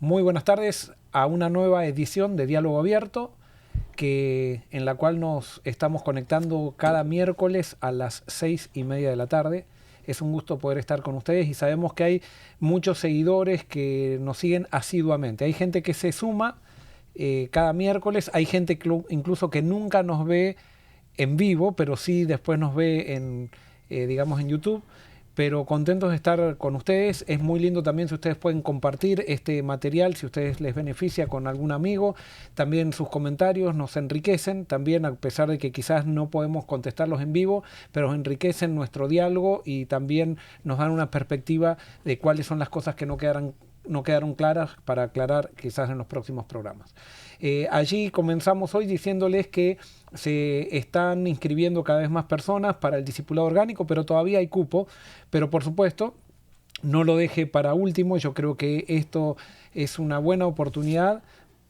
Muy buenas tardes a una nueva edición de Diálogo Abierto, en la cual nos estamos conectando cada miércoles a las 6:30 de la tarde. Es un gusto poder estar con ustedes y sabemos que hay muchos seguidores que nos siguen asiduamente. Hay gente que se suma cada miércoles, hay gente incluso que nunca nos ve en vivo, pero sí después nos ve en YouTube. Pero contentos de estar con ustedes. Es muy lindo también si ustedes pueden compartir este material, si a ustedes les beneficia con algún amigo. También sus comentarios nos enriquecen, también a pesar de que quizás no podemos contestarlos en vivo, pero enriquecen nuestro diálogo y también nos dan una perspectiva de cuáles son las cosas que no quedaron claras para aclarar quizás en los próximos programas. Allí comenzamos hoy diciéndoles que se están inscribiendo cada vez más personas para el discipulado orgánico, pero todavía hay cupo. Pero por supuesto, no lo deje para último. Yo creo que esto es una buena oportunidad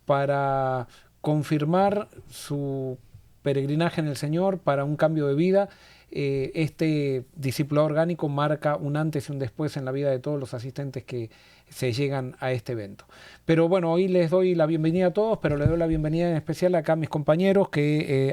para confirmar su peregrinaje en el Señor, para un cambio de vida. Este discipulado orgánico marca un antes y un después en la vida de todos los asistentes que se llegan a este evento. Pero bueno, hoy les doy la bienvenida a todos, pero les doy la bienvenida en especial acá a mis compañeros,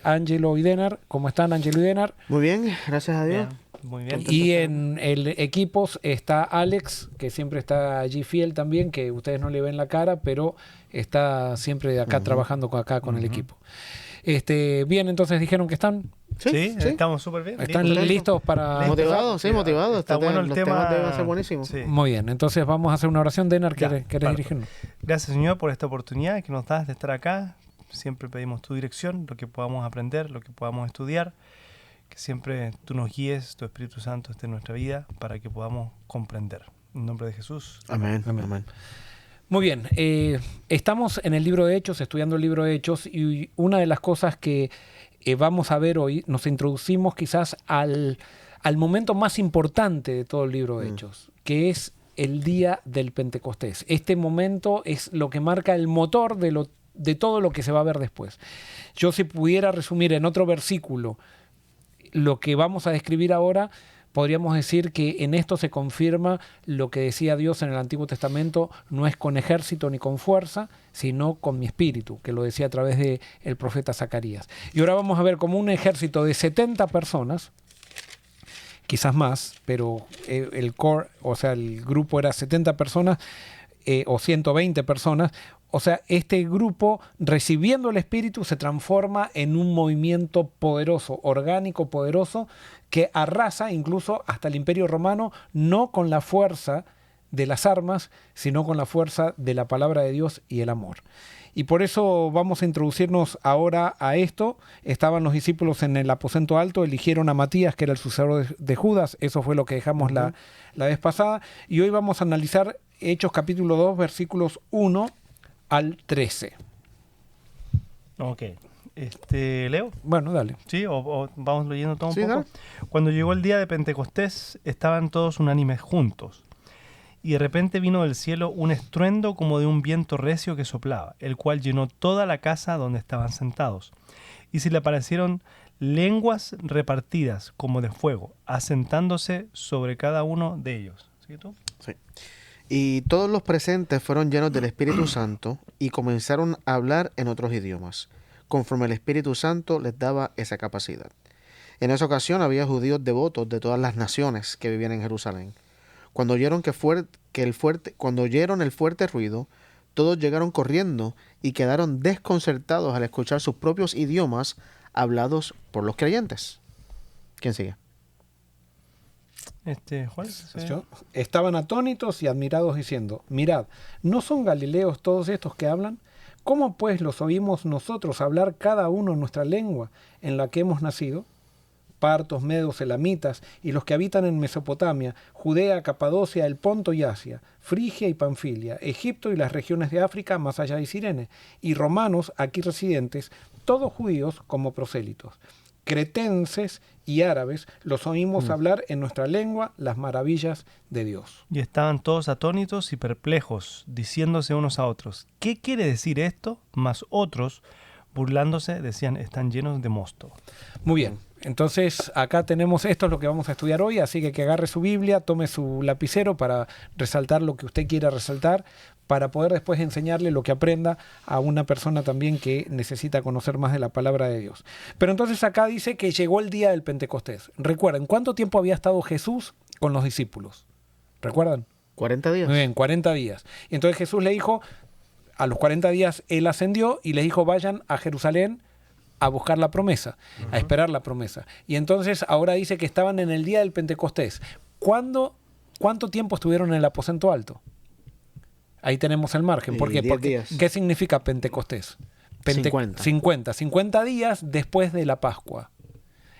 Ángelo y Denar. ¿Cómo están, Ángelo y Denar? Muy bien, gracias a Dios. Bien, muy bien. Y en el equipo está Alex, que siempre está allí fiel también, que ustedes no le ven la cara, pero está siempre acá trabajando con el equipo. Bien, entonces dijeron que están... Sí, estamos súper bien. ¿Están listos para...? Motivados, sí, motivados. Está bueno el tema. Los temas deben ser buenísimos. Sí. Muy bien, entonces vamos a hacer una oración. Denar, ¿querés dirigirnos? Gracias, Señor, por esta oportunidad que nos das de estar acá. Siempre pedimos tu dirección, lo que podamos aprender, lo que podamos estudiar. Que siempre tú nos guíes, tu Espíritu Santo esté en nuestra vida para que podamos comprender. En nombre de Jesús. Amén. Amén. Muy bien, estamos en el libro de Hechos, estudiando el libro de Hechos, y una de las cosas que vamos a ver hoy, nos introducimos quizás al momento más importante de todo el libro de Hechos, que es el día del Pentecostés. Este momento es lo que marca el motor de todo lo que se va a ver después. Yo, si pudiera resumir en otro versículo lo que vamos a describir ahora, podríamos decir que en esto se confirma lo que decía Dios en el Antiguo Testamento: no es con ejército ni con fuerza, sino con mi espíritu, que lo decía a través del profeta Zacarías. Y ahora vamos a ver como un ejército de 70 personas, quizás más, pero el core, o sea, el grupo era 70 personas o 120 personas. O sea, este grupo, recibiendo el Espíritu, se transforma en un movimiento poderoso, orgánico, poderoso, que arrasa incluso hasta el Imperio Romano, no con la fuerza de las armas, sino con la fuerza de la palabra de Dios y el amor. Y por eso vamos a introducirnos ahora a esto. Estaban los discípulos en el aposento alto, eligieron a Matías, que era el sucesor de Judas. Eso fue lo que dejamos la vez pasada. Y hoy vamos a analizar Hechos capítulo 2, versículos 1 al 13. Ok. ¿Leo? Bueno, dale. Sí, o vamos leyendo todo un Sí, poco. dale. Cuando llegó el día de Pentecostés, estaban todos unánimes juntos. Y de repente vino del cielo un estruendo como de un viento recio que soplaba, el cual llenó toda la casa donde estaban sentados. Y se le aparecieron lenguas repartidas como de fuego, asentándose sobre cada uno de ellos. ¿Sí tú? Sí. Y todos los presentes fueron llenos del Espíritu Santo y comenzaron a hablar en otros idiomas, conforme el Espíritu Santo les daba esa capacidad. En esa ocasión había judíos devotos de todas las naciones que vivían en Jerusalén. Cuando oyeron el fuerte ruido, todos llegaron corriendo y quedaron desconcertados al escuchar sus propios idiomas hablados por los creyentes. ¿Quién sigue? Juan. ¿Yo? Estaban atónitos y admirados diciendo: mirad, ¿no son galileos todos estos que hablan? ¿Cómo pues los oímos nosotros hablar cada uno en nuestra lengua en la que hemos nacido? Partos, medos, elamitas y los que habitan en Mesopotamia, Judea, Capadocia, el Ponto y Asia, Frigia y Panfilia, Egipto y las regiones de África más allá de Cirene, y romanos aquí residentes, todos judíos como prosélitos. Cretenses y árabes los oímos hablar en nuestra lengua las maravillas de Dios. Y estaban todos atónitos y perplejos, diciéndose unos a otros: ¿qué quiere decir esto? Mas otros, burlándose, decían: están llenos de mosto. Muy bien. Entonces, acá tenemos, esto es lo que vamos a estudiar hoy, así que agarre su Biblia, tome su lapicero para resaltar lo que usted quiera resaltar, para poder después enseñarle lo que aprenda a una persona también que necesita conocer más de la palabra de Dios. Pero entonces acá dice que llegó el día del Pentecostés. Recuerden, ¿cuánto tiempo había estado Jesús con los discípulos? ¿Recuerdan? 40 días. Muy bien, 40 días. Y entonces Jesús le dijo, a los 40 días él ascendió y les dijo, vayan a Jerusalén a buscar la promesa, a esperar la promesa. Y entonces ahora dice que estaban en el día del Pentecostés. ¿Cuánto tiempo estuvieron en el aposento alto? Ahí tenemos el margen. ¿Por qué? 10 Porque, días. ¿qué significa Pentecostés? 50 días después de la Pascua.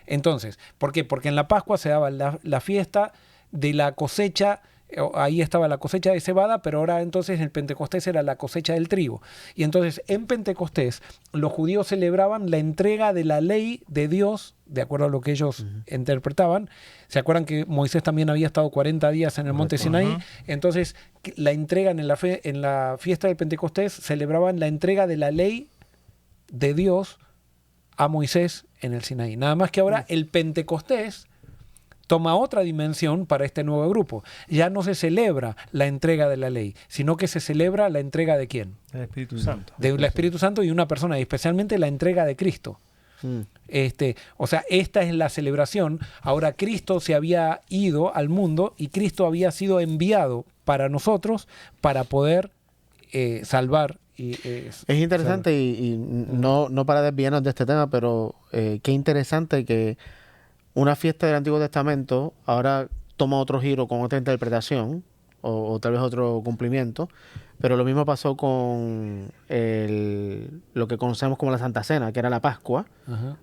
Entonces, ¿por qué? Porque en la Pascua se daba la fiesta de la cosecha. Ahí estaba la cosecha de cebada, pero ahora entonces el Pentecostés era la cosecha del trigo. Y entonces en Pentecostés los judíos celebraban la entrega de la ley de Dios, de acuerdo a lo que ellos interpretaban. ¿Se acuerdan que Moisés también había estado 40 días en el monte Sinaí? Entonces la entregan en la fiesta del Pentecostés, celebraban la entrega de la ley de Dios a Moisés en el Sinaí. Nada más que ahora el Pentecostés toma otra dimensión para este nuevo grupo. Ya no se celebra la entrega de la ley, sino que se celebra la entrega de ¿quién? El Espíritu Santo. Del Espíritu Santo y una persona, y especialmente la entrega de Cristo. O sea, esta es la celebración. Ahora Cristo se había ido al mundo y Cristo había sido enviado para nosotros para poder salvar. Es interesante y no para desviarnos de este tema, pero qué interesante que una fiesta del Antiguo Testamento ahora toma otro giro con otra interpretación o tal vez otro cumplimiento, pero lo mismo pasó con lo que conocemos como la Santa Cena, que era la Pascua.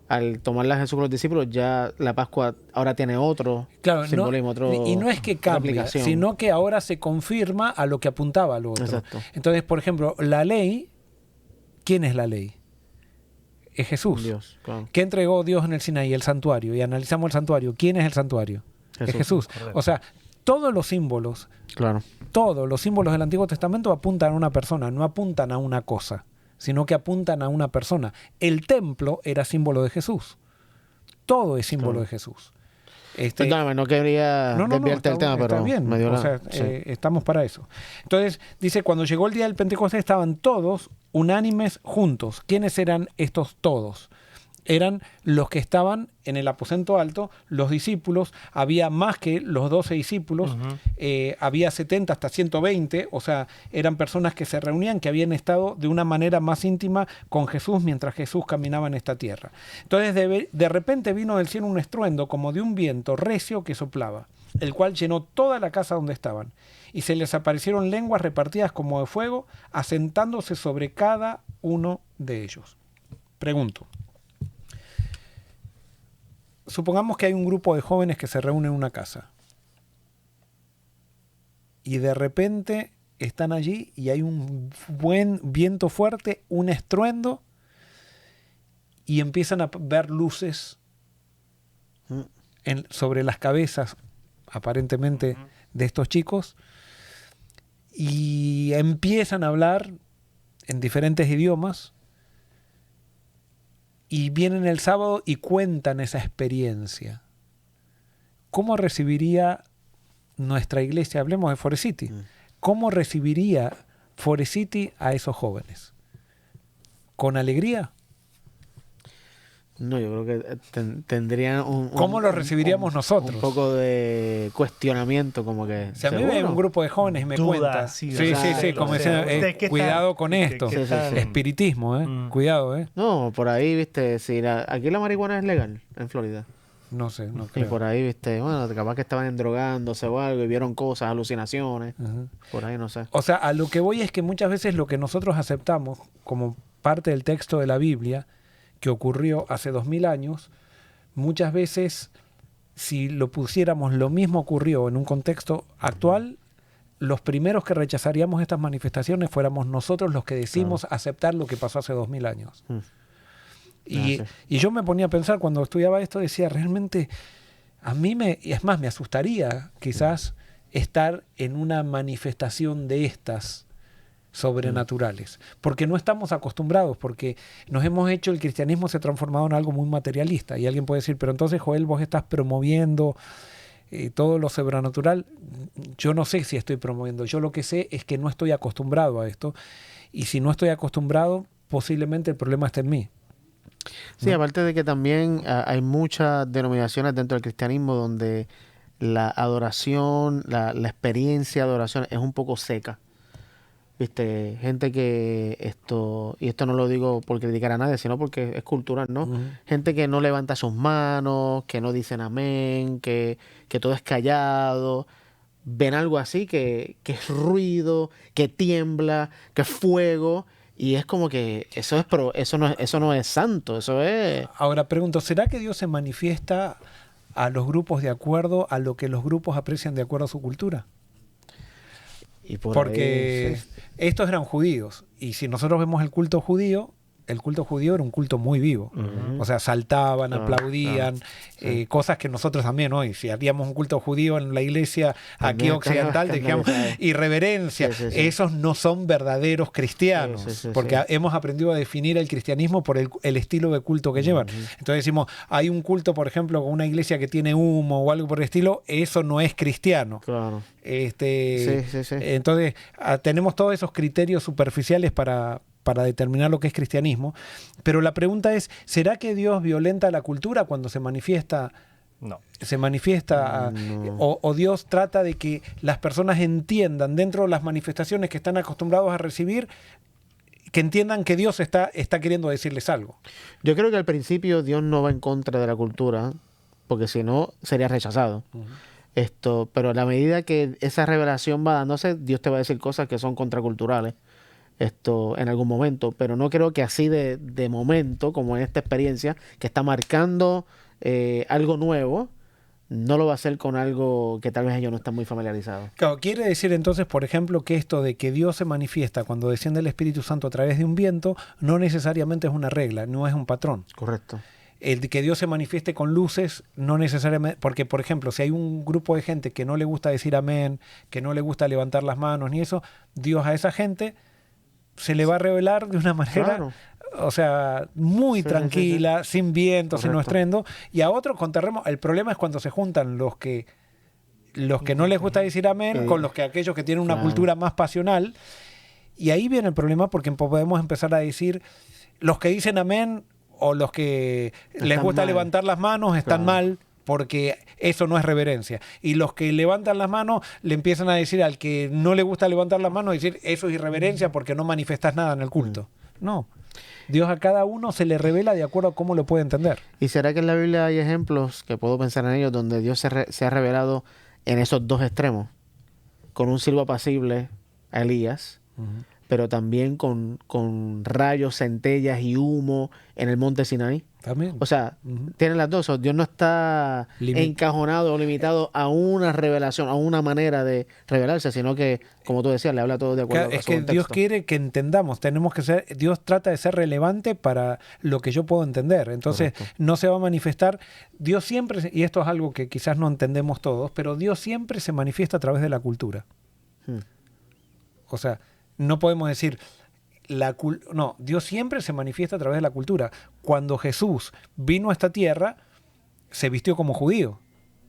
Al tomarla Jesús con los discípulos, ya la Pascua ahora tiene otro simbolismo, y no es que cambia, sino que ahora se confirma a lo que apuntaba al otro. Exacto. Entonces, por ejemplo, la ley, ¿quién es la ley? Es Jesús. Dios, claro. ¿Qué entregó Dios en el Sinaí? El santuario. Y analizamos el santuario. ¿Quién es el santuario? Es Jesús. Correcto. O sea, todos los símbolos del Antiguo Testamento apuntan a una persona, no apuntan a una cosa, sino que apuntan a una persona. El templo era símbolo de Jesús. Todo es símbolo de Jesús. Perdóname, no quería desviarte del tema, pero bien. me dio Estamos para eso. Entonces, dice, cuando llegó el día del Pentecostés estaban todos unánimes juntos. ¿Quiénes eran estos todos? Eran los que estaban en el aposento alto, los discípulos. Había más que los 12 discípulos, había 70 hasta 120, o sea, eran personas que se reunían, que habían estado de una manera más íntima con Jesús mientras Jesús caminaba en esta tierra. Entonces de repente vino del cielo un estruendo como de un viento recio que soplaba, el cual llenó toda la casa donde estaban, y se les aparecieron lenguas repartidas como de fuego, asentándose sobre cada uno de ellos. Pregunto. Supongamos que hay un grupo de jóvenes que se reúnen en una casa y de repente están allí y hay un buen viento fuerte, un estruendo y empiezan a ver luces sobre las cabezas aparentemente de estos chicos y empiezan a hablar en diferentes idiomas. Y vienen el sábado y cuentan esa experiencia. ¿Cómo recibiría nuestra iglesia? Hablemos de Forest City. ¿Cómo recibiría Forest City a esos jóvenes? ¿Con alegría? No, yo creo que tendrían ¿Cómo lo recibiríamos nosotros? Un poco de cuestionamiento, como que... Si a mí me ve un grupo de jóvenes y me cuenta... Sí, como decían, cuidado con esto. Espiritismo, cuidado, No, por ahí, viste, si aquí la marihuana es legal en Florida. No sé, no Y creo. por ahí, viste, bueno, capaz que estaban endrogándose o algo y vieron cosas, alucinaciones. Por ahí, no sé. O sea, a lo que voy es que muchas veces lo que nosotros aceptamos como parte del texto de la Biblia, que ocurrió hace 2000 años, muchas veces, si lo pusiéramos, lo mismo ocurrió en un contexto actual, los primeros que rechazaríamos estas manifestaciones fuéramos nosotros los que decimos aceptar lo que pasó hace 2000 años. Y yo me ponía a pensar cuando estudiaba esto, decía, realmente y es más, me asustaría quizás estar en una manifestación de estas sobrenaturales, porque no estamos acostumbrados, porque nos hemos hecho, el cristianismo se ha transformado en algo muy materialista, y alguien puede decir, pero entonces, Joel, vos estás promoviendo todo lo sobrenatural. Yo no sé si estoy promoviendo, yo lo que sé es que no estoy acostumbrado a esto, y si no estoy acostumbrado, posiblemente el problema esté en mí. Sí, aparte de que también hay muchas denominaciones dentro del cristianismo donde la adoración, la experiencia de adoración es un poco seca. Viste, gente que y esto no lo digo por criticar a nadie, sino porque es cultural, ¿no? Gente que no levanta sus manos, que no dicen amén, que todo es callado. Ven algo así que es ruido, que tiembla, que es fuego, y es como que eso no es santo, eso es... Ahora pregunto, ¿será que Dios se manifiesta a los grupos de acuerdo a lo que los grupos aprecian de acuerdo a su cultura? Y por Porque ahí, sí. estos eran judíos, y si nosotros vemos el culto judío era un culto muy vivo. O sea, saltaban, Claro, aplaudían, claro, sí. cosas que nosotros también hoy, si haríamos un culto judío en la iglesia aquí También occidental, estaríamos digamos, escandalizados. irreverencia. Sí, sí, sí. Esos no son verdaderos cristianos, Sí, sí, sí, porque sí. hemos aprendido a definir el cristianismo por el estilo de culto que llevan. Entonces decimos, hay un culto, por ejemplo, con una iglesia que tiene humo o algo por el estilo, eso no es cristiano. Claro. Entonces, Sí. tenemos todos esos criterios superficiales para determinar lo que es cristianismo, pero la pregunta es, ¿será que Dios violenta la cultura cuando se manifiesta? No. No. O Dios trata de que las personas entiendan dentro de las manifestaciones que están acostumbrados a recibir, que entiendan que Dios está queriendo decirles algo. Yo creo que al principio Dios no va en contra de la cultura, porque si no sería rechazado. Pero a la medida que esa revelación va dándose, Dios te va a decir cosas que son contraculturales en algún momento, pero no creo que así de momento, como en esta experiencia, que está marcando algo nuevo, no lo va a hacer con algo que tal vez ellos no están muy familiarizados. Claro, quiere decir entonces, por ejemplo, que esto de que Dios se manifiesta cuando desciende el Espíritu Santo a través de un viento, no necesariamente es una regla, no es un patrón. Correcto. El de que Dios se manifieste con luces, no necesariamente, porque por ejemplo, si hay un grupo de gente que no le gusta decir amén, que no le gusta levantar las manos ni eso, Dios a esa gente se le va a revelar de una manera, Claro. o sea, muy tranquila, sin viento, sin estruendo, y a otros con terremotos. El problema es cuando se juntan los que no les gusta decir amén con aquellos que tienen una cultura más pasional, y ahí viene el problema porque podemos empezar a decir, los que dicen amén o los que les gusta mal. levantar las manos están mal, porque eso no es reverencia. Y los que levantan las manos le empiezan a decir al que no le gusta levantar las manos, decir eso es irreverencia porque no manifestas nada en el culto. No. Dios a cada uno se le revela de acuerdo a cómo lo puede entender. ¿Y será que en la Biblia hay ejemplos, que puedo pensar en ellos, donde Dios se ha revelado en esos dos extremos? Con un silbo apacible a Elías, pero también con rayos, centellas y humo en el monte Sinaí. También. O sea, tienen las dos. Dios no está encajonado o limitado a una revelación, a una manera de revelarse, sino que, como tú decías, le habla todo de acuerdo a su Es que contexto. Dios quiere que entendamos, Dios trata de ser relevante para lo que yo puedo entender. Entonces, no se va a manifestar. Dios siempre, y esto es algo que quizás no entendemos todos, pero Dios siempre se manifiesta a través de la cultura. O sea, no podemos decir... No, Dios siempre se manifiesta a través de la cultura. Cuando Jesús vino a esta tierra, se vistió como judío.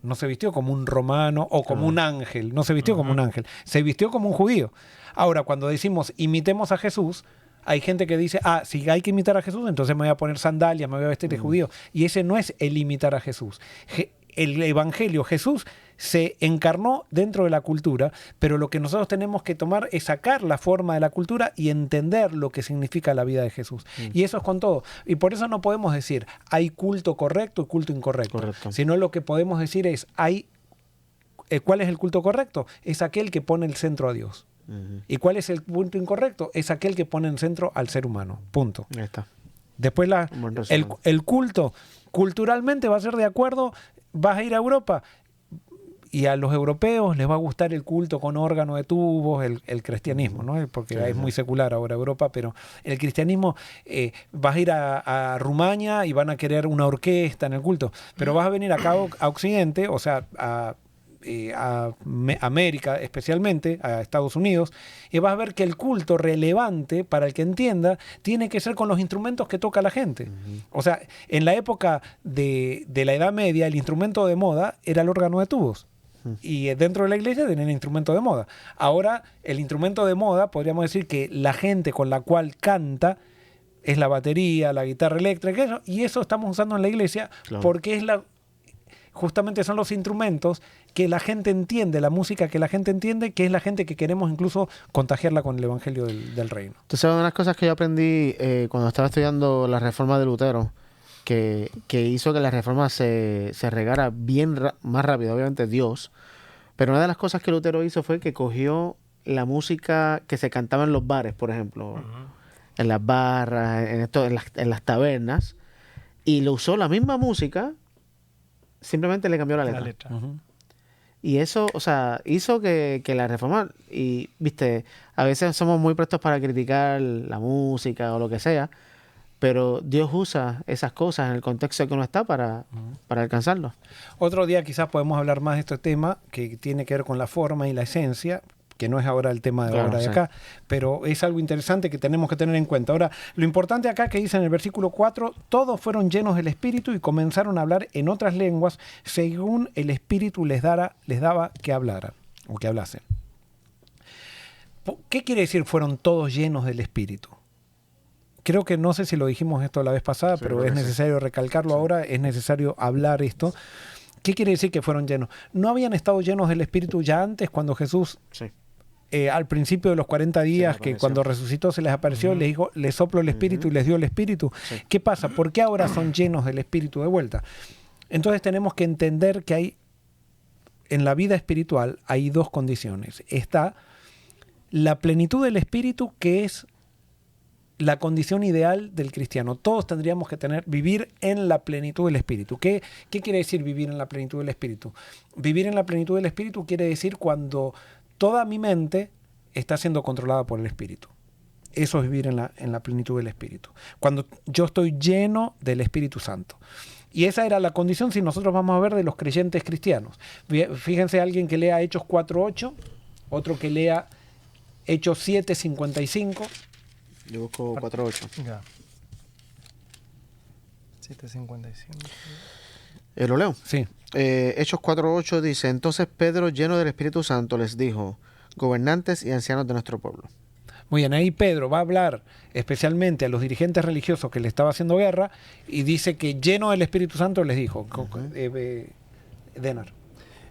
No se vistió como un romano o como un ángel. No se vistió como un ángel. Se vistió como un judío. Ahora, cuando decimos imitemos a Jesús, hay gente que dice, si hay que imitar a Jesús, entonces me voy a poner sandalias, me voy a vestir de judío. Y ese no es el imitar a Jesús. El Evangelio, Jesús se encarnó dentro de la cultura, pero lo que nosotros tenemos que tomar es sacar la forma de la cultura y entender lo que significa la vida de Jesús. Y eso es con todo. Y por eso no podemos decir hay culto correcto y culto incorrecto. Sino lo que podemos decir es ¿cuál es el culto correcto? Es aquel que pone el centro a Dios. ¿Y cuál es el culto incorrecto? Es aquel que pone en el centro al ser humano. Punto. Ahí está. Después el culto culturalmente va a ser de acuerdo. Vas a ir a Europa y a los europeos les va a gustar el culto con órgano de tubos, el cristianismo, ¿no? Porque es muy secular ahora Europa, pero el cristianismo, vas a ir a Rumania y van a querer una orquesta en el culto, pero vas a venir acá a Occidente, o sea, América especialmente, a Estados Unidos, y vas a ver que el culto relevante, para el que entienda, tiene que ser con los instrumentos que toca la gente. O sea, en la época de la Edad Media, el instrumento de moda era el órgano de tubos. Y dentro de la iglesia tenían instrumento de moda. Ahora, el instrumento de moda, podríamos decir que la gente con la cual canta es la batería, la guitarra eléctrica, y eso estamos usando en la iglesia, Claro. porque justamente son los instrumentos que la gente entiende, la música que la gente entiende, que es la gente que queremos incluso contagiarla con el evangelio del reino. Entonces, una de las cosas que yo aprendí cuando estaba estudiando la reforma de Lutero, que hizo que la reforma se regara más rápido, obviamente Dios, pero una de las cosas que Lutero hizo fue que cogió la música que se cantaba en los bares, por ejemplo, en las barras, en las tabernas, y lo usó la misma música, simplemente le cambió la letra. La letra. Y eso, o sea, hizo que la reforma, y viste, a veces somos muy prestos para criticar la música o lo que sea, pero Dios usa esas cosas en el contexto que uno está para alcanzarlo. Otro día quizás podemos hablar más de este tema que tiene que ver con la forma y la esencia, que no es ahora el tema de Claro, ahora de sí. acá, pero es algo interesante que tenemos que tener en cuenta. Ahora, lo importante acá que dice en el versículo 4, todos fueron llenos del Espíritu y comenzaron a hablar en otras lenguas según el Espíritu les daba que hablaran o que hablasen. ¿Qué quiere decir fueron todos llenos del Espíritu? Creo que no sé si lo dijimos esto la vez pasada, Sí, pero creo es que sí. necesario recalcarlo ahora, es necesario hablar esto. ¿Qué quiere decir que fueron llenos? ¿No habían estado llenos del Espíritu ya antes cuando Jesús Sí. al principio de los 40 días, les que apareció. cuando resucitó se les apareció, les dijo, les soplo el Espíritu y les dio el Espíritu? Sí. ¿Qué pasa? ¿Por qué ahora son llenos del Espíritu de vuelta? Entonces tenemos que entender que en la vida espiritual hay dos condiciones. Está la plenitud del Espíritu, que es la condición ideal del cristiano. Todos tendríamos que vivir en la plenitud del Espíritu. ¿Qué quiere decir vivir en la plenitud del Espíritu? Vivir en la plenitud del Espíritu quiere decir cuando toda mi mente está siendo controlada por el Espíritu. Eso es vivir en la plenitud del Espíritu. Cuando yo estoy lleno del Espíritu Santo. Y esa era la condición, si nosotros vamos a ver, de los creyentes cristianos. Fíjense, alguien que lea Hechos 4:8, otro que lea Hechos 7:55. Yo busco 4.8. Ya. 7:55. Lo leo. Sí. Hechos 4.8 dice: Entonces Pedro, lleno del Espíritu Santo, les dijo: gobernantes y ancianos de nuestro pueblo. Muy bien, ahí Pedro va a hablar especialmente a los dirigentes religiosos que le estaba haciendo guerra y dice que lleno del Espíritu Santo les dijo, Denar.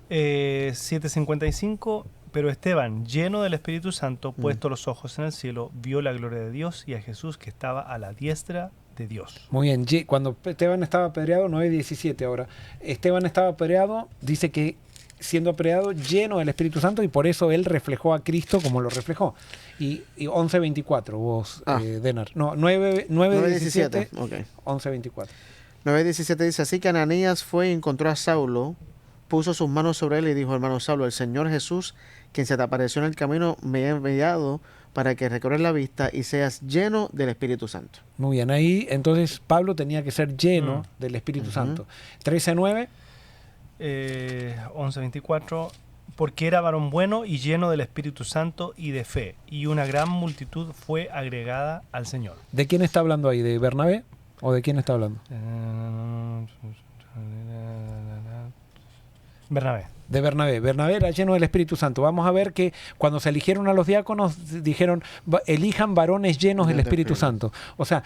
7:55. Pero Esteban, lleno del Espíritu Santo, puesto los ojos en el cielo, vio la gloria de Dios y a Jesús que estaba a la diestra de Dios. Muy bien, cuando Esteban estaba apedreado, 9:17 ahora, Esteban estaba apedreado, dice que siendo apedreado lleno del Espíritu Santo y por eso él reflejó a Cristo como lo reflejó. Y 11:24 vos, Denar. No, 9:17, 9.17. Ok. 11:24. 9.17 dice: Así que Ananías fue y encontró a Saulo, puso sus manos sobre él y dijo: hermano Saulo, el Señor Jesús, quien se te apareció en el camino, me ha enviado para que recorres la vista y seas lleno del Espíritu Santo. Muy bien, ahí entonces Pablo tenía que ser lleno del Espíritu Santo. 13:9. 11:24. Porque era varón bueno y lleno del Espíritu Santo y de fe, y una gran multitud fue agregada al Señor. ¿De quién está hablando ahí? ¿De Bernabé? ¿O de quién está hablando? Bernabé. De Bernabé. Bernabé era lleno del Espíritu Santo. Vamos a ver que cuando se eligieron a los diáconos, dijeron, elijan varones llenos del Espíritu Santo. O sea,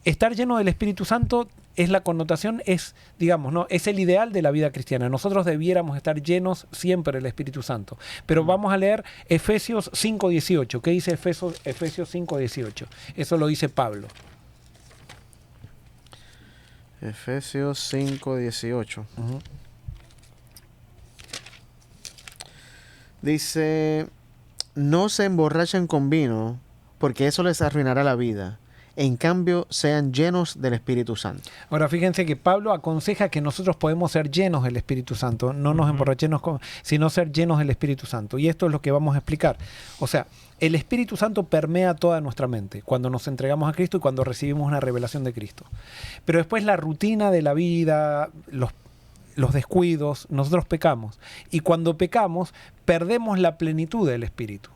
estar lleno del Espíritu Santo es la connotación, es, digamos, ¿no? Es el ideal de la vida cristiana. Nosotros debiéramos estar llenos siempre del Espíritu Santo. Pero vamos a leer Efesios 5:18. ¿Qué dice Efesios 5:18? Eso lo dice Pablo. Efesios 5:18. Dice: no se emborrachen con vino, porque eso les arruinará la vida. En cambio, sean llenos del Espíritu Santo. Ahora, fíjense que Pablo aconseja que nosotros podemos ser llenos del Espíritu Santo, no nos emborrachemos, sino ser llenos del Espíritu Santo. Y esto es lo que vamos a explicar. O sea, el Espíritu Santo permea toda nuestra mente cuando nos entregamos a Cristo y cuando recibimos una revelación de Cristo. Pero después la rutina de la vida, los descuidos, nosotros pecamos. Y cuando pecamos, perdemos la plenitud del Espíritu.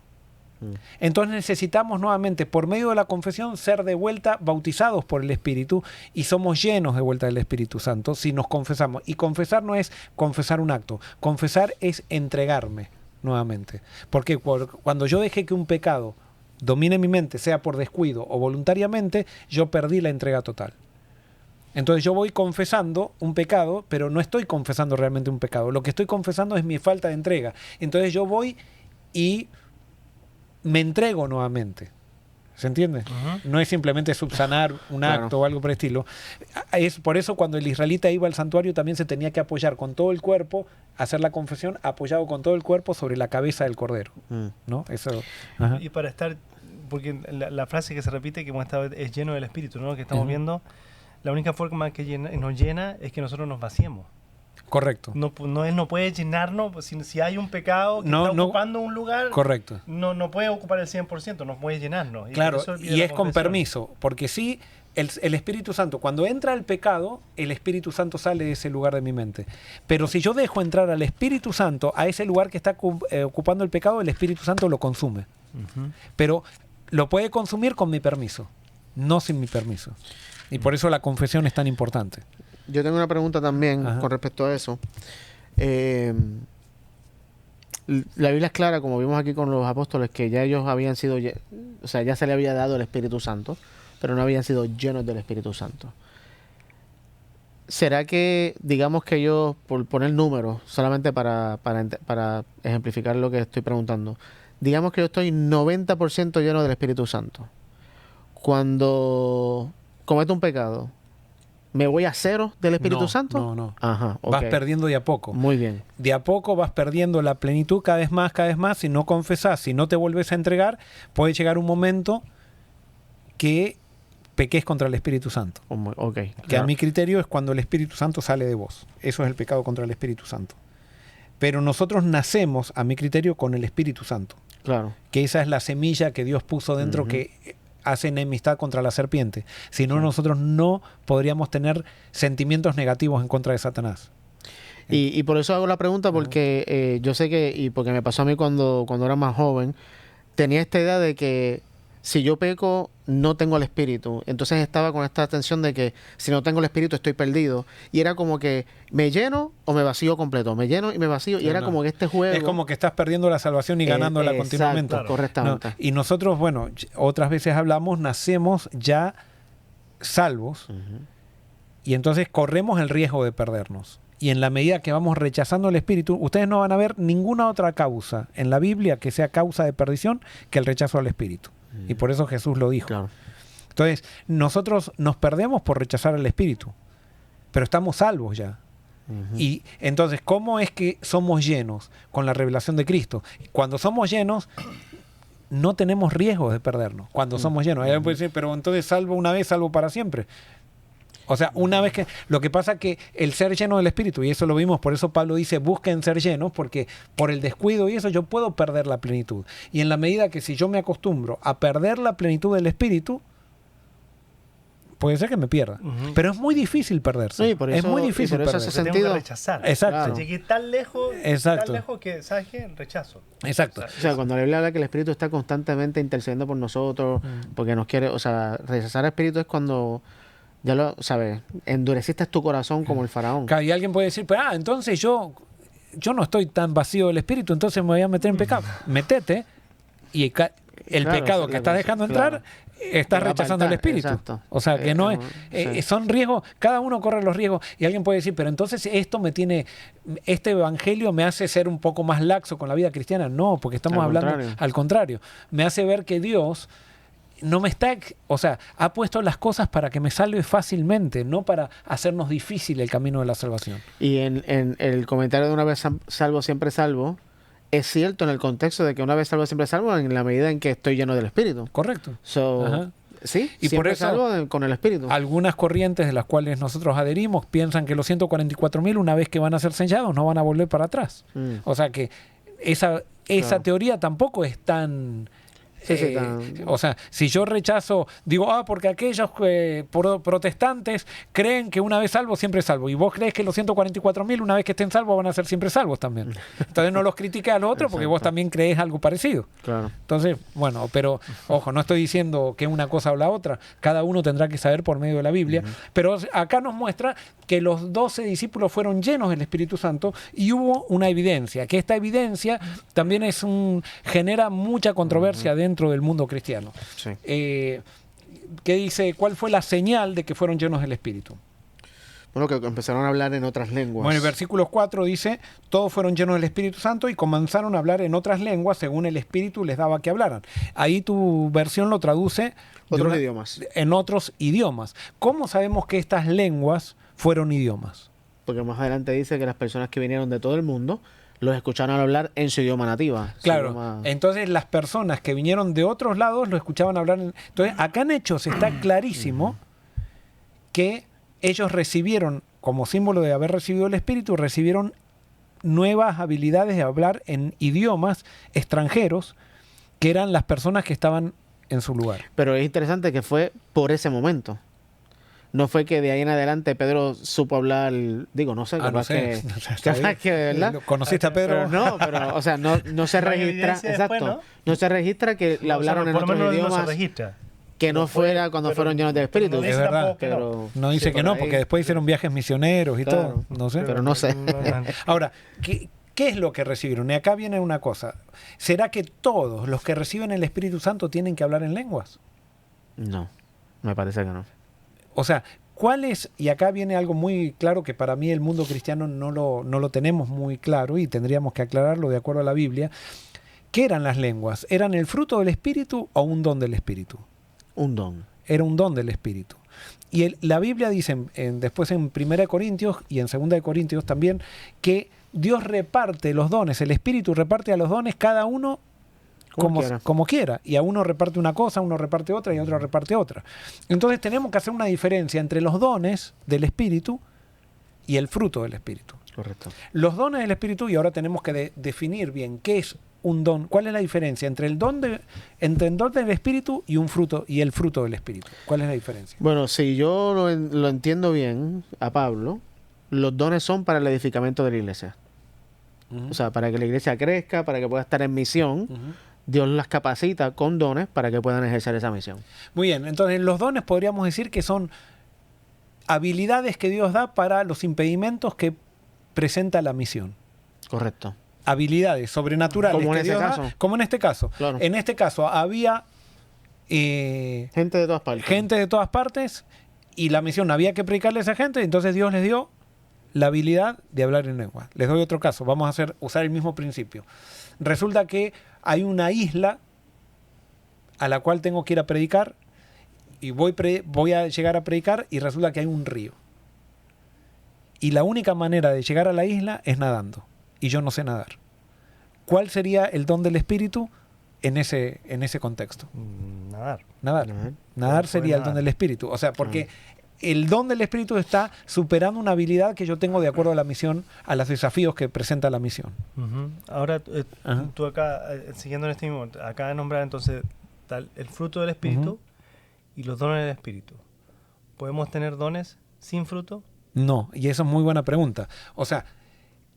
Entonces necesitamos nuevamente, por medio de la confesión, ser de vuelta bautizados por el Espíritu y somos llenos de vuelta del Espíritu Santo si nos confesamos. Y confesar no es confesar un acto, confesar es entregarme nuevamente. Porque cuando yo dejé que un pecado domine mi mente, sea por descuido o voluntariamente, yo perdí la entrega total. Entonces yo voy confesando un pecado, pero no estoy confesando realmente un pecado. Lo que estoy confesando es mi falta de entrega. Entonces yo voy y me entrego nuevamente. ¿Se entiende? Uh-huh. No es simplemente subsanar un acto o algo por el estilo. Es por eso cuando el israelita iba al santuario también se tenía que apoyar con todo el cuerpo, hacer la confesión apoyado con todo el cuerpo sobre la cabeza del cordero. ¿No? Eso. Ajá. Y para estar, porque la frase que se repite que hemos estado es lleno del Espíritu, ¿no? Que estamos viendo, la única forma que nos llena es que nosotros nos vaciemos. Correcto. Él no puede llenarnos, si hay un pecado que está ocupando un lugar, correcto. No puede ocupar el 100%, no puede llenarnos. Claro, y es con permiso, porque sí, el Espíritu Santo, cuando entra el pecado, el Espíritu Santo sale de ese lugar de mi mente. Pero si yo dejo entrar al Espíritu Santo a ese lugar que está ocupando el pecado, el Espíritu Santo lo consume. Uh-huh. Pero lo puede consumir con mi permiso, no sin mi permiso. Y por eso la confesión es tan importante. Yo tengo una pregunta también con respecto a eso. La Biblia es clara, como vimos aquí con los apóstoles, que ya ellos habían sido, o sea, ya se le había dado el Espíritu Santo, pero no habían sido llenos del Espíritu Santo. ¿Será que, digamos que yo, por poner números, solamente para ejemplificar lo que estoy preguntando, digamos que yo estoy 90% lleno del Espíritu Santo? Cuando cometo un pecado, ¿me voy a cero del Espíritu Santo? No. Ajá, okay. Vas perdiendo de a poco. Muy bien. De a poco vas perdiendo la plenitud cada vez más. Si no confesás, si no te vuelves a entregar, puede llegar un momento que peques contra el Espíritu Santo. Okay, que a mi criterio es cuando el Espíritu Santo sale de vos. Eso es el pecado contra el Espíritu Santo. Pero nosotros nacemos, a mi criterio, con el Espíritu Santo. Claro. Que esa es la semilla que Dios puso dentro que hace enemistad contra la serpiente. Si no, nosotros no podríamos tener sentimientos negativos en contra de Satanás. Y por eso hago la pregunta, porque yo sé que, y porque me pasó a mí cuando era más joven, tenía esta idea de que si yo peco, no tengo el Espíritu. Entonces estaba con esta tensión de que si no tengo el Espíritu estoy perdido. Y era como que me lleno o me vacío completo. Me lleno y me vacío. Y era como que este juego... Es como que estás perdiendo la salvación y ganándola continuamente. Exacto, correctamente. No, y nosotros, bueno, otras veces hablamos, nacemos ya salvos. Y entonces corremos el riesgo de perdernos. Y en la medida que vamos rechazando el Espíritu, ustedes no van a ver ninguna otra causa en la Biblia que sea causa de perdición que el rechazo al Espíritu. Y por eso Jesús lo dijo. Claro. Entonces, nosotros nos perdemos por rechazar al Espíritu, pero estamos salvos ya. Y entonces, ¿cómo es que somos llenos? Con la revelación de Cristo. Cuando somos llenos, no tenemos riesgo de perdernos. Cuando somos llenos. Alguien puede decir, pero entonces salvo una vez, salvo para siempre. O sea, una vez que... Lo que pasa es que el ser lleno del Espíritu, y eso lo vimos, por eso Pablo dice, busquen ser llenos, porque por el descuido y eso yo puedo perder la plenitud. Y en la medida que si yo me acostumbro a perder la plenitud del Espíritu, puede ser que me pierda. Pero es muy difícil perderse. Sí, por eso, es muy difícil por eso perderse. hace sentido. Tengo que rechazar. Exacto. Claro. Llegué tan lejos que, ¿sabes qué? Rechazo. Exacto. O sea, cuando la Biblia habla que el Espíritu está constantemente intercediendo por nosotros, porque nos quiere... O sea, rechazar al Espíritu es cuando... Ya lo sabes, endureciste tu corazón como el faraón. Y alguien puede decir, pero entonces yo no estoy tan vacío del Espíritu, entonces me voy a meter en pecado. Métete y el pecado que estás dejando entrar, estás rechazando el Espíritu. Exacto. O sea, que no es... son riesgos, cada uno corre los riesgos. Y alguien puede decir, pero entonces este evangelio me hace ser un poco más laxo con la vida cristiana. No, porque estamos hablando al contrario. Me hace ver que Dios... no me está, o sea, ha puesto las cosas para que me salve fácilmente, no para hacernos difícil el camino de la salvación. Y en el comentario de una vez salvo, siempre salvo, es cierto en el contexto de que una vez salvo, siempre salvo en la medida en que estoy lleno del Espíritu. Correcto. Sí, y por eso salvo con el Espíritu. Algunas corrientes de las cuales nosotros adherimos piensan que los 144.000 una vez que van a ser sellados no van a volver para atrás. O sea que esa teoría tampoco es tan... Sí, sí, o sea, si yo rechazo, digo, porque aquellos protestantes creen que una vez salvo, siempre salvo. Y vos crees que los 144.000, una vez que estén salvos, van a ser siempre salvos también. Entonces no los critiques a los otros porque vos también crees algo parecido. Claro. Entonces, bueno, pero ojo, no estoy diciendo que una cosa o la otra. Cada uno tendrá que saber por medio de la Biblia. Pero acá nos muestra que los 12 discípulos fueron llenos del Espíritu Santo y hubo una evidencia. Que esta evidencia también genera mucha controversia dentro del mundo cristiano. Sí. ¿Qué dice? ¿Cuál fue la señal de que fueron llenos del Espíritu? Bueno, que empezaron a hablar en otras lenguas. Bueno, el versículo 4 dice, todos fueron llenos del Espíritu Santo y comenzaron a hablar en otras lenguas según el Espíritu les daba que hablaran. Ahí tu versión lo traduce Otros idiomas. En otros idiomas. ¿Cómo sabemos que estas lenguas fueron idiomas? Porque más adelante dice que las personas que vinieron de todo el mundo los escucharon hablar en su idioma nativa. Claro, entonces las personas que vinieron de otros lados lo escuchaban hablar. Entonces, acá en Hechos está clarísimo que ellos recibieron, como símbolo de haber recibido el Espíritu, recibieron nuevas habilidades de hablar en idiomas extranjeros, que eran las personas que estaban en su lugar. Pero es interesante que fue por ese momento. No fue que de ahí en adelante Pedro supo hablar, digo, no sé, capaz que de verdad. ¿Conociste a Pedro? Pero, o sea, no se registra, exacto, después, no se registra que le hablaron en otros idiomas que no fuera cuando fueron llenos del Espíritu. Es verdad, pero no dice que no, porque después hicieron viajes misioneros y todo, no sé. Pero no sé. Ahora, ¿qué es lo que recibieron? Y acá viene una cosa. ¿Será que todos los que reciben el Espíritu Santo tienen que hablar en lenguas? No, me parece que no. O sea, ¿cuál es? Y acá viene algo muy claro que para mí el mundo cristiano no lo tenemos muy claro y tendríamos que aclararlo de acuerdo a la Biblia. ¿Qué eran las lenguas? ¿Eran el fruto del Espíritu o un don del Espíritu? Un don. Era un don del Espíritu. Y la Biblia dice después en 1 Corintios y en 2 Corintios también que Dios reparte los dones, el Espíritu reparte a los dones cada uno como quiera. Y a uno reparte una cosa, a uno reparte otra y a otro reparte otra. Entonces tenemos que hacer una diferencia entre los dones del Espíritu y el fruto del Espíritu. Correcto. Los dones del Espíritu, y ahora tenemos que definir bien qué es un don, cuál es la diferencia entre el don del Espíritu y un fruto y el fruto del Espíritu. ¿Cuál es la diferencia? Bueno, si yo lo entiendo bien a Pablo, los dones son para el edificamiento de la iglesia. O sea, para que la iglesia crezca, para que pueda estar en misión. Dios las capacita con dones para que puedan ejercer esa misión. Muy bien, entonces los dones podríamos decir que son habilidades que Dios da para los impedimentos que presenta la misión. Correcto. Habilidades sobrenaturales como que en Dios este caso. da, como en este caso. Claro. En este caso había gente de todas partes. Gente de todas partes y la misión había que predicarle a esa gente, entonces Dios les dio la habilidad de hablar en lengua. Les doy otro caso, vamos a usar el mismo principio. Resulta que hay una isla a la cual tengo que ir a predicar y voy a llegar a predicar y resulta que hay un río. Y la única manera de llegar a la isla es nadando. Y yo no sé nadar. ¿Cuál sería el don del Espíritu en ese contexto? Nadar sería el don del Espíritu. O sea, porque el don del Espíritu está superando una habilidad que yo tengo de acuerdo a la misión, a los desafíos que presenta la misión. Ahora, tú acá, siguiendo en este mismo, acá de nombrar entonces el fruto del Espíritu y los dones del Espíritu. ¿Podemos tener dones sin fruto? No, y eso es muy buena pregunta. O sea,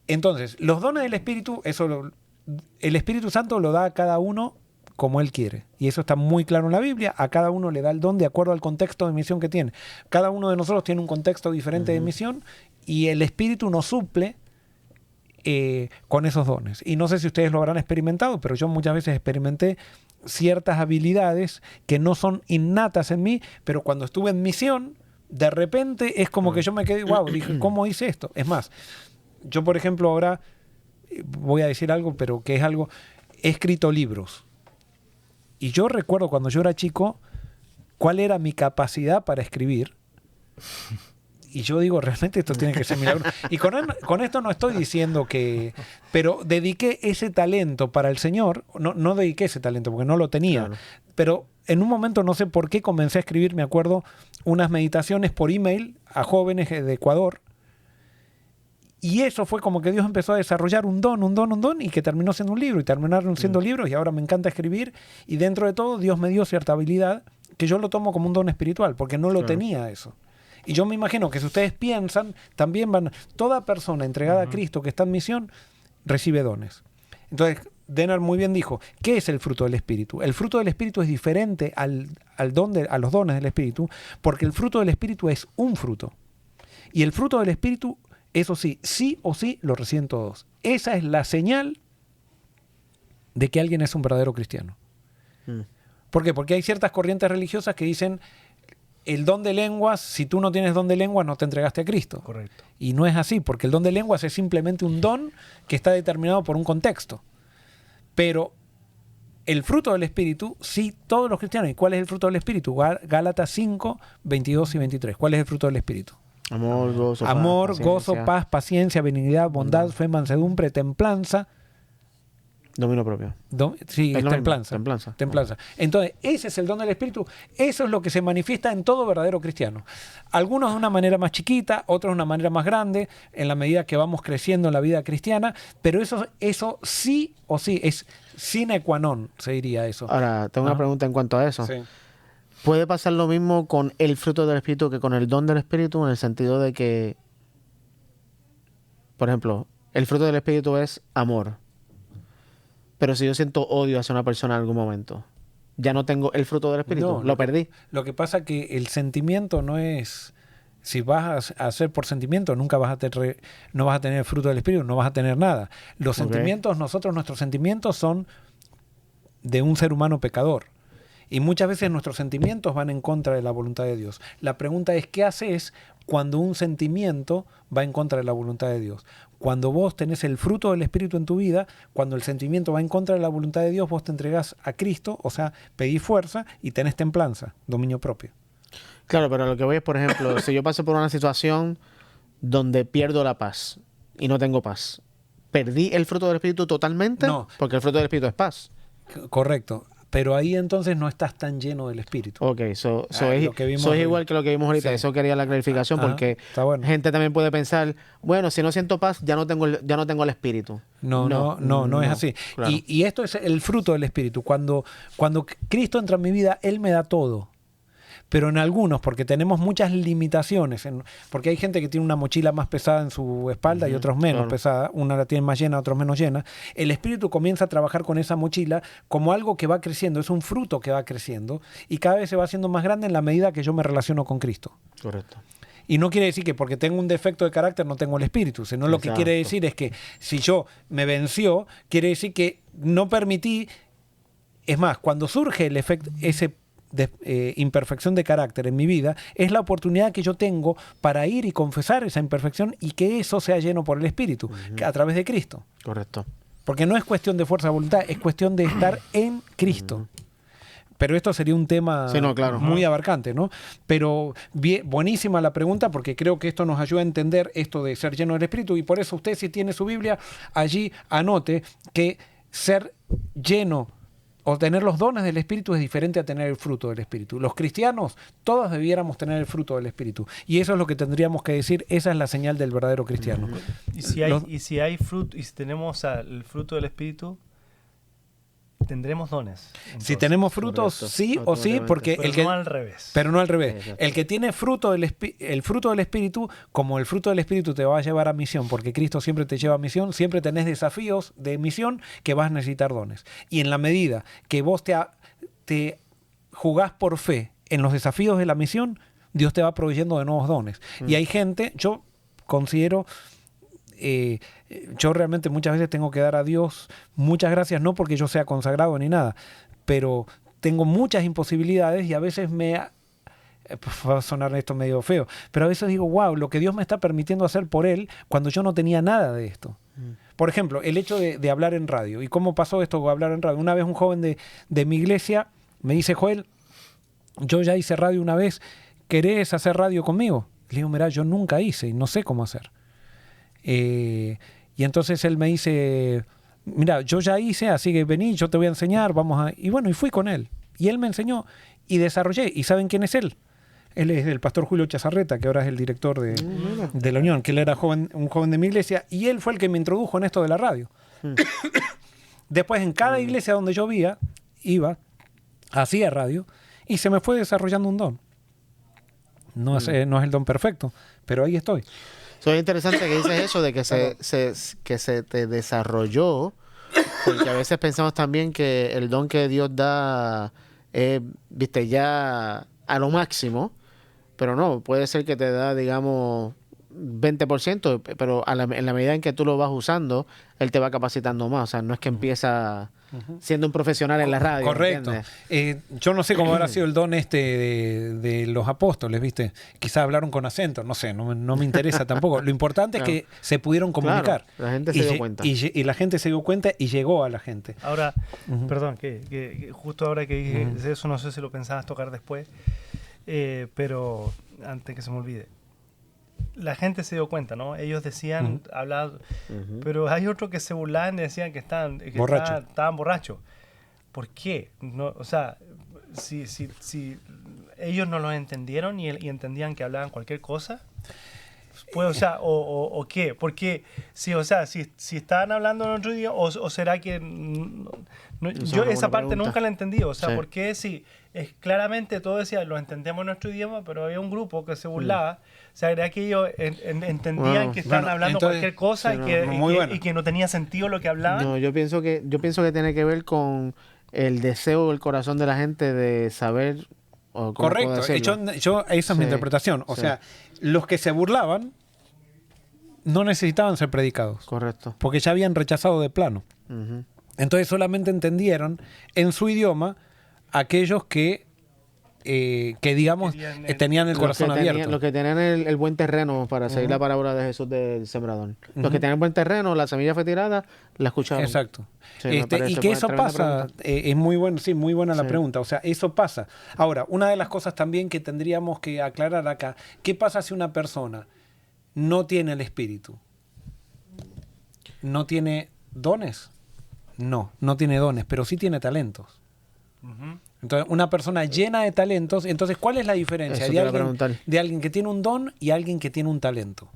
entonces, los dones del Espíritu, el Espíritu Santo lo da a cada uno como Él quiere. Y eso está muy claro en la Biblia. A cada uno le da el don de acuerdo al contexto de misión que tiene. Cada uno de nosotros tiene un contexto diferente de misión y el Espíritu nos suple con esos dones. Y no sé si ustedes lo habrán experimentado, pero yo muchas veces experimenté ciertas habilidades que no son innatas en mí, pero cuando estuve en misión, de repente es como que yo me quedé, wow, dije, ¿cómo hice esto? Es más, yo por ejemplo ahora voy a decir algo, pero que es algo, he escrito libros. Y yo recuerdo cuando yo era chico, cuál era mi capacidad para escribir. Y yo digo, realmente esto tiene que ser milagro. Y con esto no estoy diciendo que... Pero dediqué ese talento para el Señor. No dediqué ese talento porque no lo tenía. Claro. Pero en un momento, no sé por qué, comencé a escribir, me acuerdo, unas meditaciones por email a jóvenes de Ecuador. Y eso fue como que Dios empezó a desarrollar un don, y que terminó siendo un libro, y terminaron siendo libros, y ahora me encanta escribir, y dentro de todo Dios me dio cierta habilidad que yo lo tomo como un don espiritual, porque no lo tenía eso. Y yo me imagino que si ustedes piensan, también toda persona entregada a Cristo que está en misión, recibe dones. Entonces, Denner muy bien dijo, ¿qué es el fruto del Espíritu? El fruto del Espíritu es diferente a los dones del Espíritu, porque el fruto del Espíritu es un fruto. Y el fruto del Espíritu, eso sí o sí, lo reciben todos. Esa es la señal de que alguien es un verdadero cristiano. ¿Por qué? Porque hay ciertas corrientes religiosas que dicen, el don de lenguas, si tú no tienes don de lenguas, no te entregaste a Cristo. Correcto. Y no es así, porque el don de lenguas es simplemente un don que está determinado por un contexto. Pero el fruto del Espíritu, sí, todos los cristianos. ¿Y cuál es el fruto del Espíritu? Gálatas 5, 22 y 23. ¿Cuál es el fruto del Espíritu? Amor, gozo, paz, paciencia, benignidad, bondad, fe, mansedumbre, templanza. Dominio propio. Templanza. Entonces, ese es el don del Espíritu. Eso es lo que se manifiesta en todo verdadero cristiano. Algunos de una manera más chiquita, otros de una manera más grande, en la medida que vamos creciendo en la vida cristiana, pero eso sí o sí es sine qua non, se diría eso. Ahora, tengo una pregunta en cuanto a eso. Sí. ¿Puede pasar lo mismo con el fruto del Espíritu que con el don del Espíritu, en el sentido de que, por ejemplo, el fruto del Espíritu es amor? Pero si yo siento odio hacia una persona en algún momento, ya no tengo el fruto del Espíritu, No, lo perdí. Lo que pasa es que el sentimiento no es... Si vas a hacer por sentimiento, nunca vas a tener, no vas a tener el fruto del Espíritu, no vas a tener nada. Los sentimientos, nuestros sentimientos son de un ser humano pecador. Y muchas veces nuestros sentimientos van en contra de la voluntad de Dios. La pregunta es, ¿qué haces cuando un sentimiento va en contra de la voluntad de Dios? Cuando vos tenés el fruto del Espíritu en tu vida, cuando el sentimiento va en contra de la voluntad de Dios, vos te entregás a Cristo, o sea, pedís fuerza y tenés templanza, dominio propio. Claro, pero lo que voy es, por ejemplo, si yo paso por una situación donde pierdo la paz y no tengo paz, ¿perdí el fruto del Espíritu totalmente? No. Porque el fruto del Espíritu es paz. Correcto. Pero ahí entonces no estás tan lleno del Espíritu. Ok, es igual que lo que vimos ahorita. Sí. Eso quería la clarificación, porque está bueno. gente también puede pensar, bueno, si no siento paz, ya no tengo el Espíritu. No es así. Claro. Y esto es el fruto del Espíritu. Cuando Cristo entra en mi vida, Él me da todo. Pero en algunos, porque tenemos muchas limitaciones, porque hay gente que tiene una mochila más pesada en su espalda y otros menos pesada, una la tiene más llena, otros menos llena, el Espíritu comienza a trabajar con esa mochila como algo que va creciendo, es un fruto que va creciendo y cada vez se va haciendo más grande en la medida que yo me relaciono con Cristo. Correcto. Y no quiere decir que porque tengo un defecto de carácter no tengo el Espíritu, sino lo que quiere decir es que si yo me venció, quiere decir que no permití, es más, cuando surge el efecto, ese imperfección de carácter en mi vida, es la oportunidad que yo tengo para ir y confesar esa imperfección y que eso sea lleno por el Espíritu, a través de Cristo. Correcto. Porque no es cuestión de fuerza de voluntad, es cuestión de estar en Cristo. Pero esto sería un tema muy abarcante, ¿no? Pero buenísima la pregunta, porque creo que esto nos ayuda a entender esto de ser lleno del Espíritu, y por eso usted, si tiene su Biblia, allí anote que ser lleno o tener los dones del Espíritu es diferente a tener el fruto del Espíritu. Los cristianos, todos debiéramos tener el fruto del Espíritu. Y eso es lo que tendríamos que decir, esa es la señal del verdadero cristiano. Y si hay fruto, y si tenemos el fruto del Espíritu, tendremos dones. Entonces, si tenemos frutos, sí o sí, porque no al revés. Pero no al revés. El que tiene el fruto del Espíritu, como el fruto del Espíritu te va a llevar a misión, porque Cristo siempre te lleva a misión, siempre tenés desafíos de misión que vas a necesitar dones. Y en la medida que vos te jugás por fe en los desafíos de la misión, Dios te va proveyendo de nuevos dones. Y hay gente, yo considero... yo realmente muchas veces tengo que dar a Dios muchas gracias, no porque yo sea consagrado ni nada, pero tengo muchas imposibilidades y a veces va a sonar esto medio feo, pero a veces digo, wow, lo que Dios me está permitiendo hacer por Él cuando yo no tenía nada de esto. Por ejemplo, el hecho de hablar en radio. ¿Y cómo pasó esto de hablar en radio? Una vez un joven de mi iglesia me dice, Joel, yo ya hice radio una vez, ¿querés hacer radio conmigo? Le digo, mirá, yo nunca hice y no sé cómo hacer. Y entonces él me dice, mira, yo ya hice, así que vení, yo te voy a enseñar, y bueno, y fui con él. Y él me enseñó y desarrollé. ¿Y saben quién es él? Él es el pastor Julio Chazarreta, que ahora es el director de la Unión, que él era un joven de mi iglesia, y él fue el que me introdujo en esto de la radio. Después, en cada iglesia donde yo iba, hacía radio, y se me fue desarrollando un don. No es el don perfecto, pero ahí estoy. Eso es interesante que dices eso de que se te desarrolló, porque a veces pensamos también que el don que Dios da es, viste, ya a lo máximo, pero no, puede ser que te da, digamos, 20%, pero en la medida en que tú lo vas usando, Él te va capacitando más. O sea, no es que empieza siendo un profesional en la radio. Correcto. Yo no sé cómo habrá sido el don de los apóstoles, ¿viste? Quizás hablaron con acento, no sé, no me interesa tampoco. Lo importante es que se pudieron comunicar. Claro, la gente se dio cuenta. Y la gente se dio cuenta y llegó a la gente. Ahora, perdón, que justo ahora que dije eso, no sé si lo pensabas tocar después, pero antes que se me olvide. La gente se dio cuenta, ¿no? Ellos decían, hablaban, pero hay otros que se burlaban y decían que estaban borrachos. ¿Por qué? No, o sea, si ellos no lo entendieron y entendían que hablaban cualquier cosa, pues, o sea, o qué, porque si estaban hablando en otro idioma, o será que yo esa parte pregunta. Nunca la entendí, o sea, ¿por qué si es claramente todo decía lo entendemos en nuestro idioma, pero había un grupo que se burlaba? O sea, era que ellos entendían que estaban hablando cualquier cosa y que no tenía sentido lo que hablaban. No, yo pienso que tiene que ver con el deseo del corazón de la gente de saber. Correcto, esa es mi interpretación. O sea, los que se burlaban no necesitaban ser predicados. Correcto. Porque ya habían rechazado de plano. Entonces solamente entendieron en su idioma aquellos que digamos, tenían el corazón abierto. Los que tenían el buen terreno, para seguir la parábola de Jesús del sembrador. Los que tenían buen terreno, la semilla fue tirada, la escucharon. Exacto. Y que eso pasa, es muy bueno, sí, muy buena la pregunta. O sea, eso pasa. Ahora, una de las cosas también que tendríamos que aclarar acá, ¿qué pasa si una persona no tiene el espíritu? ¿No tiene dones? No tiene dones, pero sí tiene talentos. Entonces, una persona llena de talentos, entonces, ¿cuál es la diferencia de alguien que tiene un don y alguien que tiene un talento?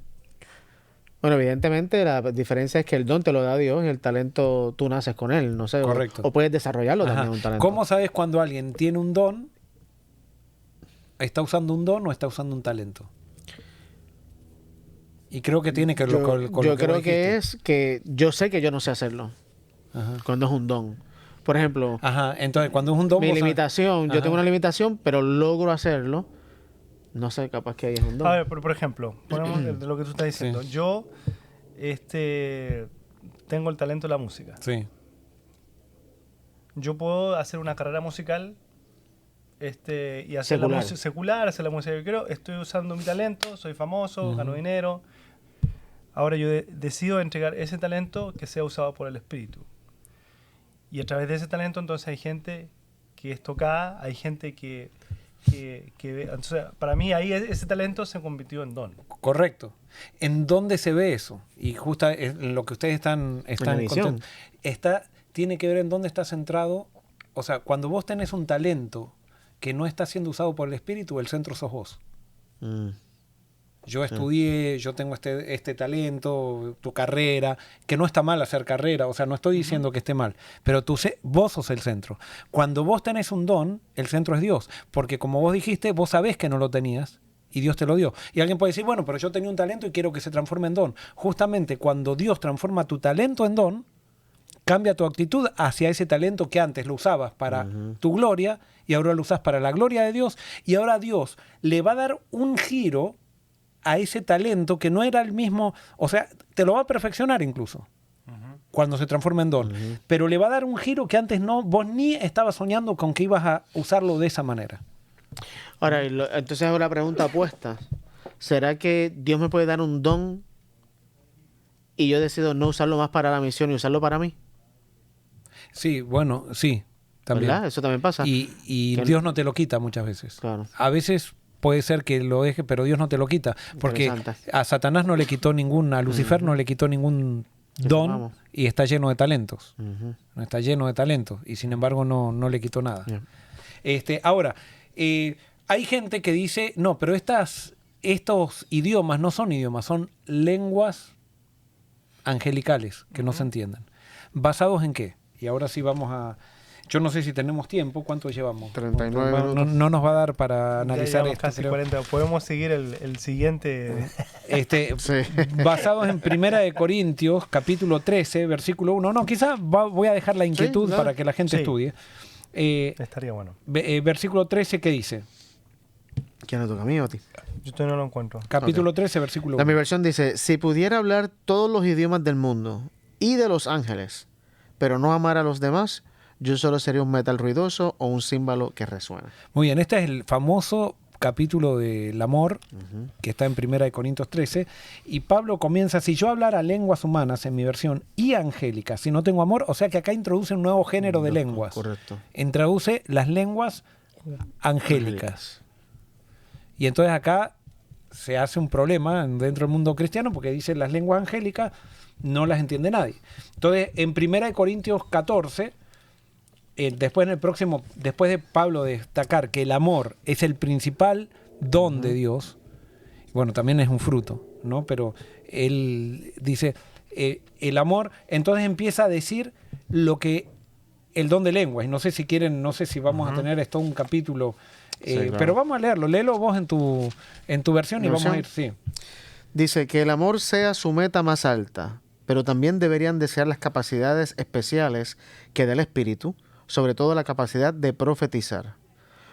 Bueno, evidentemente la diferencia es que el don te lo da Dios y el talento tú naces con él, no sé. Correcto. O puedes desarrollarlo también, un talento. ¿Cómo sabes cuando alguien tiene un don, está usando un don o está usando un talento? Y creo que tiene que ver con lo que yo creo que es que yo sé que yo no sé hacerlo. Cuando es un don. Por ejemplo, entonces cuando es un don, mi limitación, yo tengo una limitación, pero logro hacerlo. No sé, capaz que ahí es un don. A ver, por ejemplo, ponemos de lo que tú estás diciendo. Sí. Yo tengo el talento de la música. Sí. Yo puedo hacer una carrera musical y hacer secular. La música secular, hacer la música que quiero. Estoy usando mi talento, soy famoso, gano dinero. Ahora yo decido entregar ese talento que sea usado por el Espíritu. Y a través de ese talento, entonces, hay gente que es tocada, hay gente que entonces, para mí, ahí ese talento se convirtió en don. Correcto. ¿En dónde se ve eso? Y justo en lo que ustedes están contando. Tiene que ver en dónde está centrado. O sea, cuando vos tenés un talento que no está siendo usado por el Espíritu, el centro sos vos. Yo estudié, yo tengo este talento, tu carrera, que no está mal hacer carrera, o sea, no estoy diciendo que esté mal, pero vos sos el centro. Cuando vos tenés un don, el centro es Dios, porque como vos dijiste, vos sabés que no lo tenías y Dios te lo dio. Y alguien puede decir, bueno, pero yo tenía un talento y quiero que se transforme en don. Justamente cuando Dios transforma tu talento en don, cambia tu actitud hacia ese talento que antes lo usabas para tu gloria y ahora lo usas para la gloria de Dios, y ahora Dios le va a dar un giro a ese talento que no era el mismo, o sea, te lo va a perfeccionar incluso cuando se transforma en don, pero le va a dar un giro que antes vos ni estabas soñando con que ibas a usarlo de esa manera. Ahora, entonces hago la pregunta opuesta. ¿Será que Dios me puede dar un don y yo decido no usarlo más para la misión y usarlo para mí? Sí, bueno, sí, también. ¿Verdad? Eso también pasa. Y Dios no te lo quita muchas veces. Claro. A veces puede ser que lo deje, pero Dios no te lo quita. Porque a Satanás no le quitó a Lucifer no le quitó ningún don y está lleno de talentos. No está lleno de talentos y sin embargo no le quitó nada. Ahora, hay gente que dice, no, pero estos idiomas no son idiomas, son lenguas angelicales que no se entienden. ¿Basados en qué? Y ahora sí vamos a... Yo no sé si tenemos tiempo. ¿Cuánto llevamos? 39 no, minutos. no nos va a dar para Ya analizar llevamos esto. casi creo. 40. Podemos seguir el siguiente. Sí. Basados en Primera de Corintios, capítulo 13, versículo 1. No, quizás voy a dejar la inquietud dale. para que la gente Sí. estudie. Estaría bueno. Versículo 13, ¿qué dice? ¿Quién le toca a mí o a ti? Yo todavía no lo encuentro. Capítulo 13, versículo 1. Mi versión dice, si pudiera hablar todos los idiomas del mundo y de los ángeles, pero no amar a los demás, yo solo sería un metal ruidoso o un címbalo que resuena. Muy bien, este es el famoso capítulo del amor que está en Primera de Corintios 13, y Pablo comienza, si yo hablara lenguas humanas en mi versión y angélicas, si no tengo amor, o sea que acá introduce un nuevo género de lenguas. Correcto. Introduce las lenguas angélicas. Y entonces acá se hace un problema dentro del mundo cristiano porque dice las lenguas angélicas no las entiende nadie. Entonces, en Primera de Corintios 14, después de Pablo destacar que el amor es el principal don de Dios, bueno, también es un fruto, ¿no? Pero él dice el amor, entonces empieza a decir lo que el don de lenguas. Y no sé si quieren, no sé si vamos a tener esto un capítulo, Sí, claro. pero vamos a leerlo. Léelo vos en tu versión y ¿Mi vamos a ir, versión? sí. Dice que el amor sea su meta más alta, pero también deberían desear las capacidades especiales que da el Espíritu, sobre todo la capacidad de profetizar.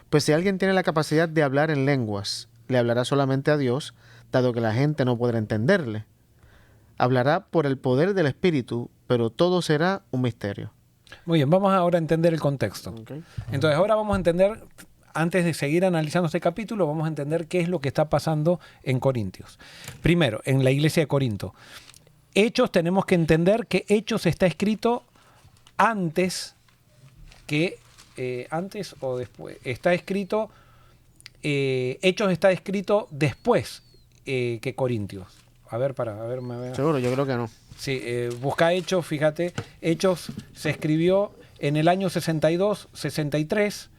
Pues si alguien tiene la capacidad de hablar en lenguas, le hablará solamente a Dios, dado que la gente no podrá entenderle. Hablará por el poder del Espíritu, pero todo será un misterio. Muy bien, vamos ahora a entender el contexto. Entonces ahora vamos a entender, antes de seguir analizando este capítulo, vamos a entender qué es lo que está pasando en Corintios. Primero, en la iglesia de Corinto. Hechos, tenemos que entender que Hechos está escrito antes antes o después. Está escrito, Hechos está escrito después que Corintios. A ver, Seguro, yo creo que no. Sí, busca Hechos, fíjate. Hechos se escribió en el año 62, 63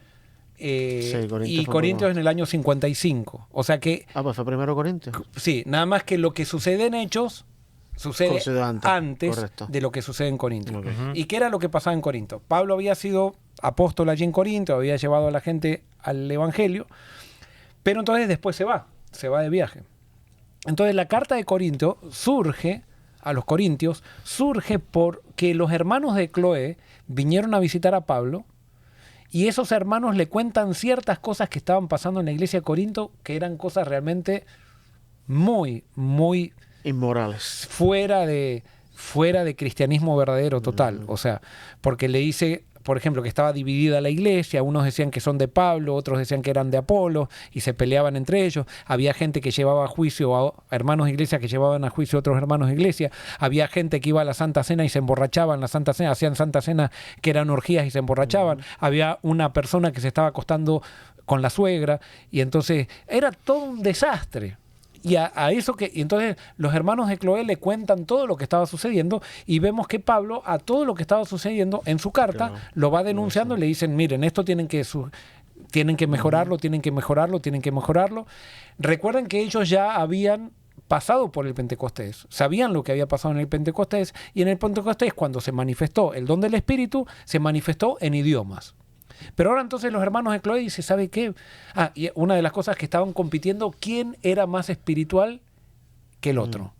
Sí, Corintios y fue Corintios primero. en el año 55. O sea que, Pues fue primero Corintios. sí, nada más que lo que sucede en Hechos sucede Sucedió antes, correcto. de lo que sucede en Corinto. Ok. ¿Y qué era lo que pasaba en Corinto? Pablo había sido apóstol allí en Corinto, había llevado a la gente al Evangelio, pero entonces después se va de viaje. Entonces la carta de Corinto surge, a los corintios, surge porque los hermanos de Cloé vinieron a visitar a Pablo y esos hermanos le cuentan ciertas cosas que estaban pasando en la iglesia de Corinto, que eran cosas realmente muy, muy Inmorales. fuera de cristianismo verdadero total. O sea, porque le dice, por ejemplo, que estaba dividida la iglesia, unos decían que son de Pablo, otros decían que eran de Apolo, y se peleaban entre ellos. Había gente que llevaba a juicio a hermanos de iglesia que llevaban a juicio a otros hermanos de iglesia. Había gente que iba a la Santa Cena y se emborrachaban en la Santa Cena, hacían Santa Cena que eran orgías y se emborrachaban. Había una persona que se estaba acostando con la suegra, y entonces era todo un desastre. Y y entonces los hermanos de Cloé le cuentan todo lo que estaba sucediendo y vemos que Pablo a todo lo que estaba sucediendo en su carta lo va denunciando y le dicen, miren, esto tienen que mejorarlo, tienen que mejorarlo. Recuerden que ellos ya habían pasado por el Pentecostés, sabían lo que había pasado en el Pentecostés, y en el Pentecostés, cuando se manifestó el don del Espíritu, se manifestó en idiomas. Pero ahora entonces los hermanos de Cloé dicen, ¿sabe qué? Y una de las cosas que estaban compitiendo, ¿quién era más espiritual que el otro?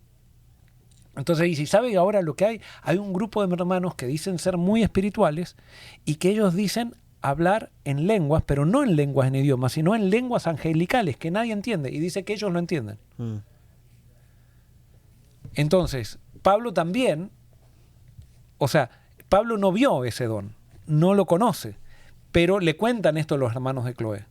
Entonces dice, ¿sabe ahora lo que hay? Hay un grupo de hermanos que dicen ser muy espirituales y que ellos dicen hablar en lenguas, pero no en lenguas en idiomas, sino en lenguas angelicales que nadie entiende, y dice que ellos lo entienden. Entonces, Pablo también, o sea, Pablo no vio ese don, no lo conoce, pero le cuentan esto a los hermanos de Cloé.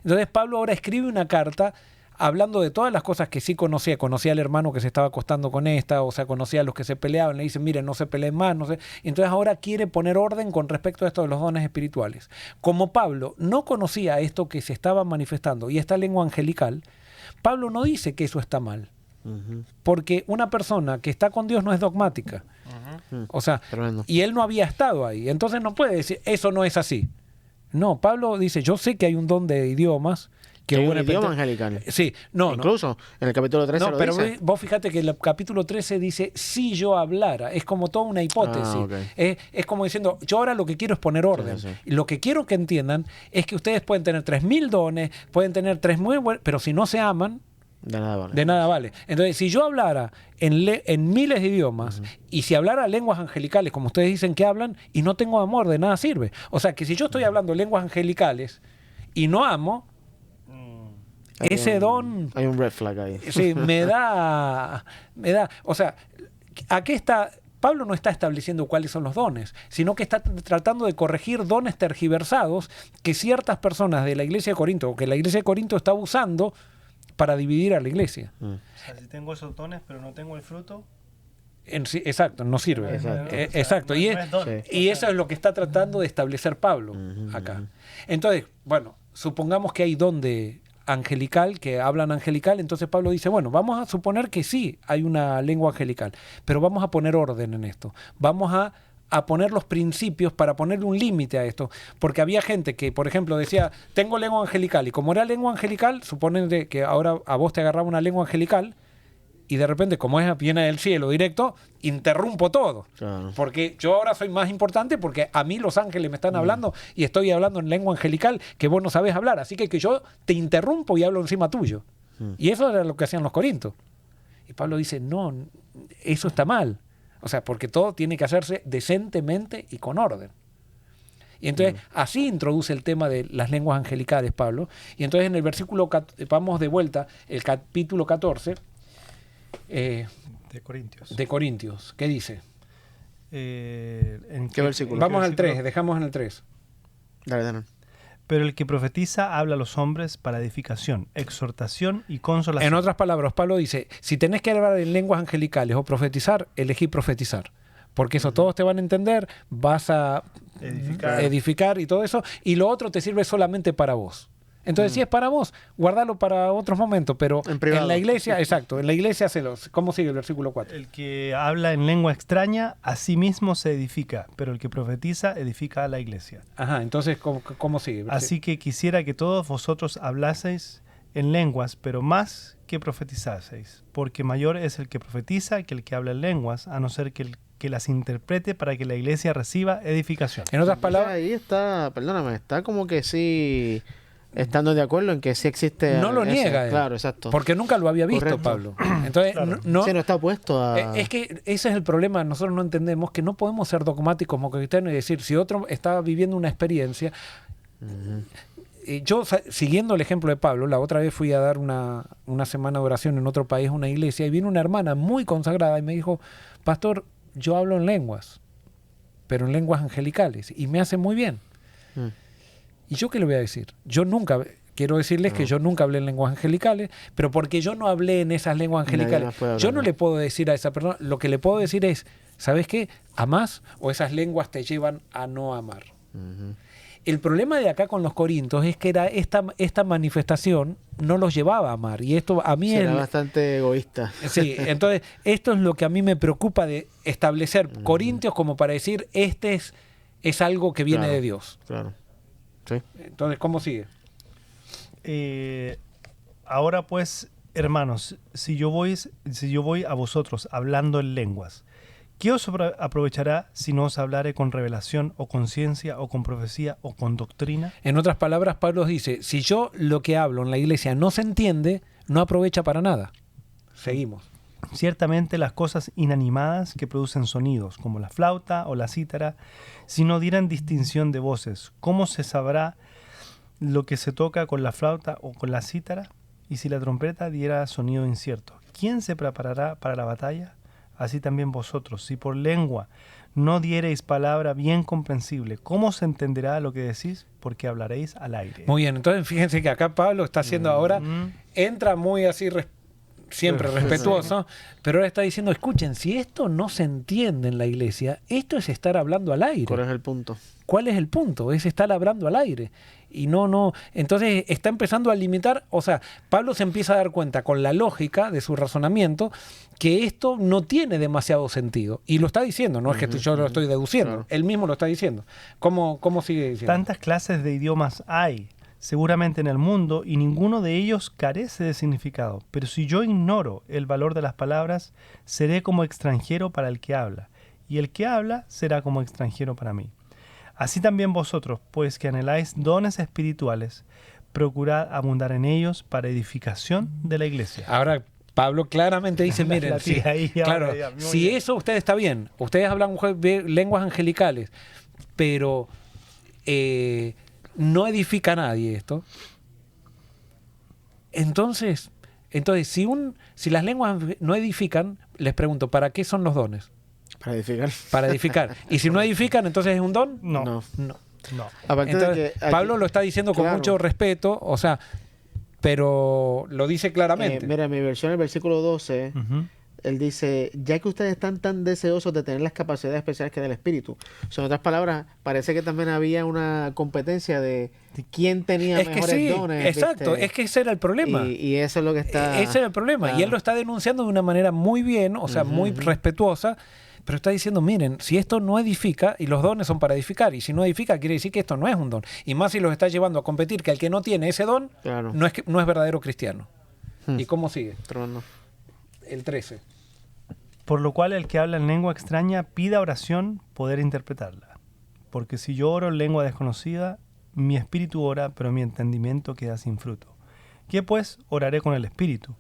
Entonces Pablo ahora escribe una carta hablando de todas las cosas que sí conocía. Conocía al hermano que se estaba acostando con esta, o sea, conocía a los que se peleaban, le dicen, miren, no se peleen más, no sé. Entonces ahora quiere poner orden con respecto a esto de los dones espirituales. Como Pablo no conocía esto que se estaba manifestando y esta lengua angelical, Pablo no dice que eso está mal. Porque una persona que está con Dios no es dogmática. O sea, Tremendo. y él no había estado ahí. Entonces no puede decir, eso no es así. No, Pablo dice, yo sé que hay un don de idiomas, que Hay hubo un en el idioma Pente- angelical. Sí, no, no. Incluso en el capítulo 13 No, lo pero dice. vos fíjate que el capítulo 13 dice, si yo hablara, es como toda una hipótesis. Ok. Es como diciendo, yo ahora lo que quiero es poner orden. Sí, sí. Y lo que quiero que entiendan es que ustedes pueden tener 3.000 dones, pueden tener 3 muy buenos, pero si no se aman, De nada vale. de nada vale. Entonces, si yo hablara en miles de idiomas y si hablara lenguas angelicales, como ustedes dicen que hablan, y no tengo amor, de nada sirve. O sea, que si yo estoy hablando lenguas angelicales y no amo, Hay ese un- don... Hay un red flag ahí. Sí, me da, o sea, aquí está, Pablo no está estableciendo cuáles son los dones, sino que está tratando de corregir dones tergiversados que ciertas personas de la iglesia de Corinto, o que la iglesia de Corinto está usando para dividir a la iglesia. O sea, si tengo esos dones, pero no tengo el fruto. Exacto, no sirve. Exacto. Exacto. No Y, es don. Sí. y eso es lo que está tratando de establecer Pablo acá. Entonces, bueno, supongamos que hay don de angelical, que hablan angelical, entonces Pablo dice, bueno, vamos a suponer que sí hay una lengua angelical, pero vamos a poner orden en esto. Vamos a poner los principios para ponerle un límite a esto. Porque había gente que, por ejemplo, decía, tengo lengua angelical, y como era lengua angelical, suponen que ahora a vos te agarraba una lengua angelical, y de repente, como viene del cielo directo, interrumpo todo. Claro. Porque yo ahora soy más importante porque a mí los ángeles me están hablando y estoy hablando en lengua angelical que vos no sabés hablar. Así que yo te interrumpo y hablo encima tuyo. Y eso era lo que hacían los corintios. Y Pablo dice, no, eso está mal. O sea, porque todo tiene que hacerse decentemente y con orden. Y entonces así introduce el tema de las lenguas angelicales Pablo. Y entonces en el versículo, vamos de vuelta, el capítulo 14 De Corintios. de Corintios. ¿Qué dice? ¿En ¿Qué versículo? Vamos al versículo? 3, dejamos en el 3. Dale, dale. Pero el que profetiza habla a los hombres para edificación, exhortación y consolación. En otras palabras, Pablo dice, si tenés que hablar en lenguas angelicales o profetizar, elegí profetizar. Porque eso todos te van a entender, vas a edificar y todo eso, y lo otro te sirve solamente para vos. Entonces, si es para vos, guardalo para otros momentos, pero En privado. en la iglesia, exacto, en la iglesia hacelo. ¿Cómo sigue el versículo 4? El que habla en lengua extraña, a sí mismo se edifica, pero el que profetiza edifica a la iglesia. Ajá, entonces, ¿cómo sigue? Así que quisiera que todos vosotros hablaseis en lenguas, pero más que profetizaseis, porque mayor es el que profetiza que el que habla en lenguas, a no ser que el que las interprete para que la iglesia reciba edificación. En otras palabras, Ahí está, perdóname, está como que sí, estando de acuerdo en que sí existe. no lo ese. niega él, Claro, exacto. porque nunca lo había visto Correcto. Pablo. Entonces, Claro. no, Sí, no está opuesto a. es que ese es el problema, nosotros no entendemos que no podemos ser dogmáticos como cristianos y decir, si otro está viviendo una experiencia, yo siguiendo el ejemplo de Pablo, la otra vez fui a dar una semana de oración en otro país, una iglesia, y vino una hermana muy consagrada y me dijo, pastor, yo hablo en lenguas, pero en lenguas angelicales, y me hace muy bien. Mm. ¿Y yo qué le voy a decir? Yo nunca, quiero decirles que yo nunca hablé en lenguas angelicales, pero porque yo no hablé en esas lenguas Nadie angelicales, más puede hablar, yo no ¿no? le puedo decir a esa persona, lo que le puedo decir es, ¿sabes qué? ¿Amás o esas lenguas te llevan a no amar? Ujú. El problema de acá con los corintios es que era esta manifestación no los llevaba a amar. Y esto a mí Será es... bastante egoísta. Sí, entonces esto es lo que a mí me preocupa de establecer corintios como para decir, es algo que viene Claro. de Dios. Claro. Sí. Entonces, ¿cómo sigue? Ahora pues, hermanos, si yo voy a vosotros hablando en lenguas, ¿qué os aprovechará si no os hablare con revelación o con ciencia o con profecía o con doctrina? En otras palabras, Pablo dice, si yo lo que hablo en la iglesia no se entiende, no aprovecha para nada. Seguimos. Ciertamente las cosas inanimadas que producen sonidos, como la flauta o la cítara, si no dieran distinción de voces, ¿cómo se sabrá lo que se toca con la flauta o con la cítara? Y si la trompeta diera sonido incierto, ¿quién se preparará para la batalla? Así también vosotros, si por lengua no diereis palabra bien comprensible, ¿cómo se entenderá lo que decís? Porque hablaréis al aire. Muy bien, entonces fíjense que acá Pablo está haciendo ahora, entra muy así, siempre respetuoso, pero ahora está diciendo, escuchen, si esto no se entiende en la iglesia, esto es estar hablando al aire. ¿Cuál es el punto? ¿Cuál es el punto? Es estar hablando al aire. Y no. Entonces está empezando a limitar, o sea, Pablo se empieza a dar cuenta con la lógica de su razonamiento que esto no tiene demasiado sentido. Y lo está diciendo, no es que yo lo estoy deduciendo, Claro. él mismo lo está diciendo. ¿Cómo sigue diciendo? Tantas clases de idiomas hay, seguramente en el mundo, y ninguno de ellos carece de significado. Pero si yo ignoro el valor de las palabras, seré como extranjero para el que habla, y el que habla será como extranjero para mí. Así también vosotros, pues que anheláis dones espirituales, procurad abundar en ellos para edificación de la iglesia. Ahora, Pablo claramente dice, miren, La tira ahí, claro, ahora ya, muy si bien. eso ustedes está bien, ustedes hablan lenguas angelicales, pero no edifica a nadie esto. Entonces si las lenguas no edifican, les pregunto, ¿para qué son los dones? Para edificar. Para edificar. Y si no edifican, entonces es un don. No. No. No. Aparte Entonces, de que aquí- Pablo lo está diciendo con claro. mucho respeto, o sea, pero lo dice claramente. Mira, mi versión, el versículo 12, Ujú. él dice, ya que ustedes están tan deseosos de tener las capacidades especiales que da el Espíritu. O sea, en otras palabras, parece que también había una competencia de quién tenía Es que mejores sí, dones. exacto, ¿viste? es que ese era el problema. Y eso es lo que está... Ese era el problema. Y él lo está denunciando de una manera muy bien, o sea, muy respetuosa, pero está diciendo, miren, si esto no edifica, y los dones son para edificar, y si no edifica, quiere decir que esto no es un don. Y más si los está llevando a competir, que el que no tiene ese don, Claro. no es verdadero cristiano. Hmm. ¿Y cómo sigue? Tremendo. El 13. Por lo cual el que habla en lengua extraña pida oración poder interpretarla. Porque si yo oro en lengua desconocida, mi espíritu ora, pero mi entendimiento queda sin fruto. ¿Qué pues? Oraré con el espíritu,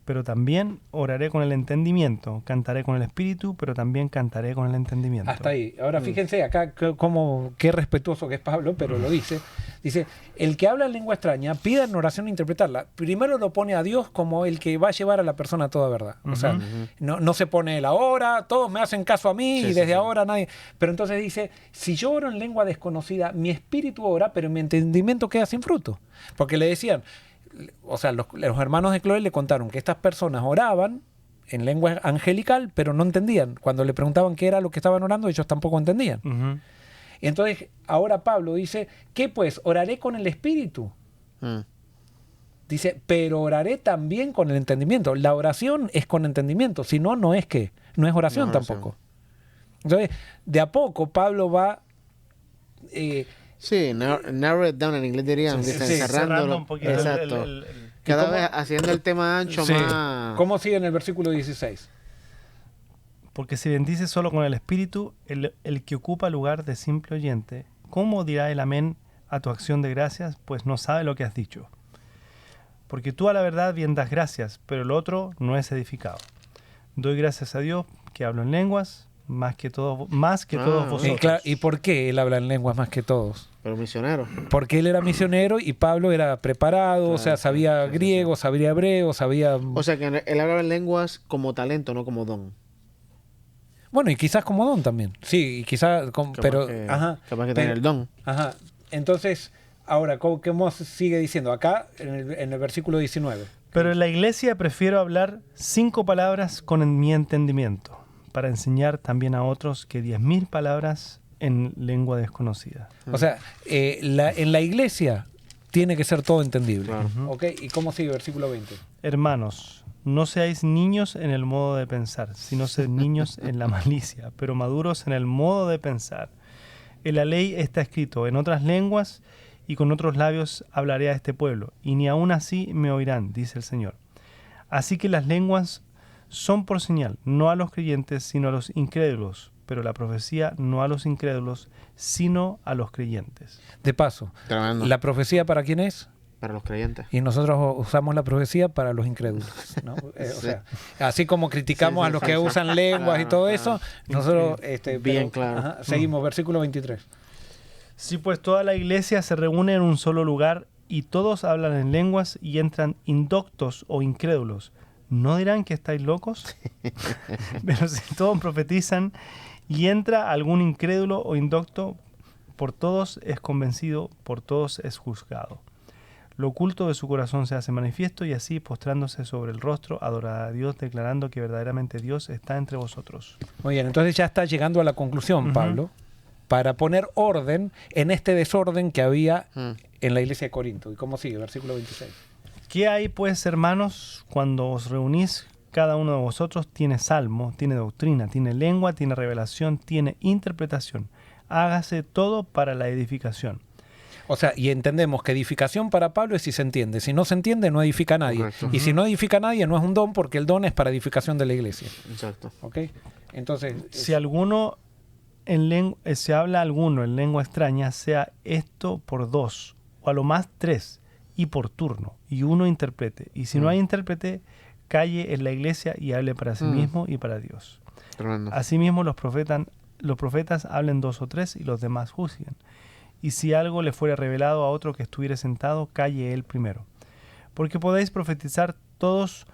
pero también oraré con el entendimiento. Cantaré con el espíritu, pero también cantaré con el entendimiento. Hasta ahí. Ahora fíjense acá qué respetuoso que es Pablo, pero lo dice. Dice, el que habla en lengua extraña, pida en oración interpretarla. Primero lo pone a Dios como el que va a llevar a la persona a toda verdad. O sea, no se pone él ahora, todos me hacen caso a mí y desde ahora nadie... Pero entonces dice, si yo oro en lengua desconocida, mi espíritu ora, pero mi entendimiento queda sin fruto. Porque le decían, o sea, los hermanos de Cloé le contaron que estas personas oraban en lengua angelical, pero no entendían. Cuando le preguntaban qué era lo que estaban orando, ellos tampoco entendían. Ujú. Y entonces, ahora Pablo dice, ¿qué pues? Oraré con el espíritu. Mm. Dice, pero oraré también con el entendimiento. La oración es con entendimiento, si no, no es oración No es tampoco. Entonces, de a poco Pablo va... Sí, narrow it down en inglés dirían, Sí, dicen, sí, cerrándolo. un poquito Exacto. el- Cada cómo- vez haciendo el tema ancho sí. más... ¿Cómo sigue en el versículo 16? Porque si bendice solo con el espíritu, el que ocupa lugar de simple oyente, ¿cómo dirá el amén a tu acción de gracias? Pues no sabe lo que has dicho. Porque tú a la verdad bien das gracias, pero el otro no es edificado. Doy gracias a Dios que hablo en lenguas, más que todos vosotros. ¿Y por qué él habla en lenguas más que todos? Pero misionero. Porque él era misionero y Pablo era preparado, o sea, sabía griego, sabía hebreo, sabía... O sea que él hablaba en lenguas como talento, no como don. Bueno, y quizás como don también. Sí, y quizás... pero... Capaz que tenía el don. Ajá. Entonces, ahora, ¿cómo sigue diciendo? Acá, en el versículo 19. Pero en la iglesia prefiero hablar 5 palabras con mi entendimiento, para enseñar también a otros que 10.000 palabras en lengua desconocida. O sea, en la iglesia tiene que ser todo entendible. Claro. ¿Ok? ¿Y cómo sigue? Versículo 20. Hermanos, no seáis niños en el modo de pensar, sino sed niños en la malicia, pero maduros en el modo de pensar. En la ley está escrito, en otras lenguas y con otros labios hablaré a este pueblo, y ni aun así me oirán, dice el Señor. Así que las lenguas son por señal, no a los creyentes, sino a los incrédulos, pero la profecía no a los incrédulos, sino a los creyentes. De paso, Tremendo. ¿la profecía para quién es? Para los creyentes. Y nosotros usamos la profecía para los incrédulos, ¿no? O sea, así como criticamos a los que usan lenguas y todo eso, nosotros... Bien claro. Seguimos, versículo 23. Si pues toda la iglesia se reúne en un solo lugar y todos hablan en lenguas y entran indoctos o incrédulos, ¿no dirán que estáis locos? Pero si todos profetizan y entra algún incrédulo o indocto, por todos es convencido, por todos es juzgado. Lo oculto de su corazón se hace manifiesto y así, postrándose sobre el rostro, adorará a Dios, declarando que verdaderamente Dios está entre vosotros. Muy bien, entonces ya está llegando a la conclusión, Pablo, para poner orden en este desorden que había en la iglesia de Corinto. ¿Y cómo sigue? Versículo 26. ¿Qué hay pues, hermanos, cuando os reunís? Cada uno de vosotros tiene salmo, tiene doctrina, tiene lengua, tiene revelación, tiene interpretación. Hágase todo para la edificación. O sea, y entendemos que edificación para Pablo es si se entiende. Si no se entiende, no edifica a nadie. Correcto. Y si no edifica a nadie, no es un don, porque el don es para edificación de la iglesia. Exacto. ¿Ok? Entonces, Si se habla alguno en lengua extraña, sea esto por 2, o a lo más 3, y por turno, y uno interprete. Y si no hay intérprete, calle en la iglesia y hable para sí mismo y para Dios. Tremendo. Asimismo, los profetas hablen 2 o 3 y los demás juzguen. Y si algo le fuera revelado a otro que estuviera sentado, calle él primero. Porque podéis profetizar todos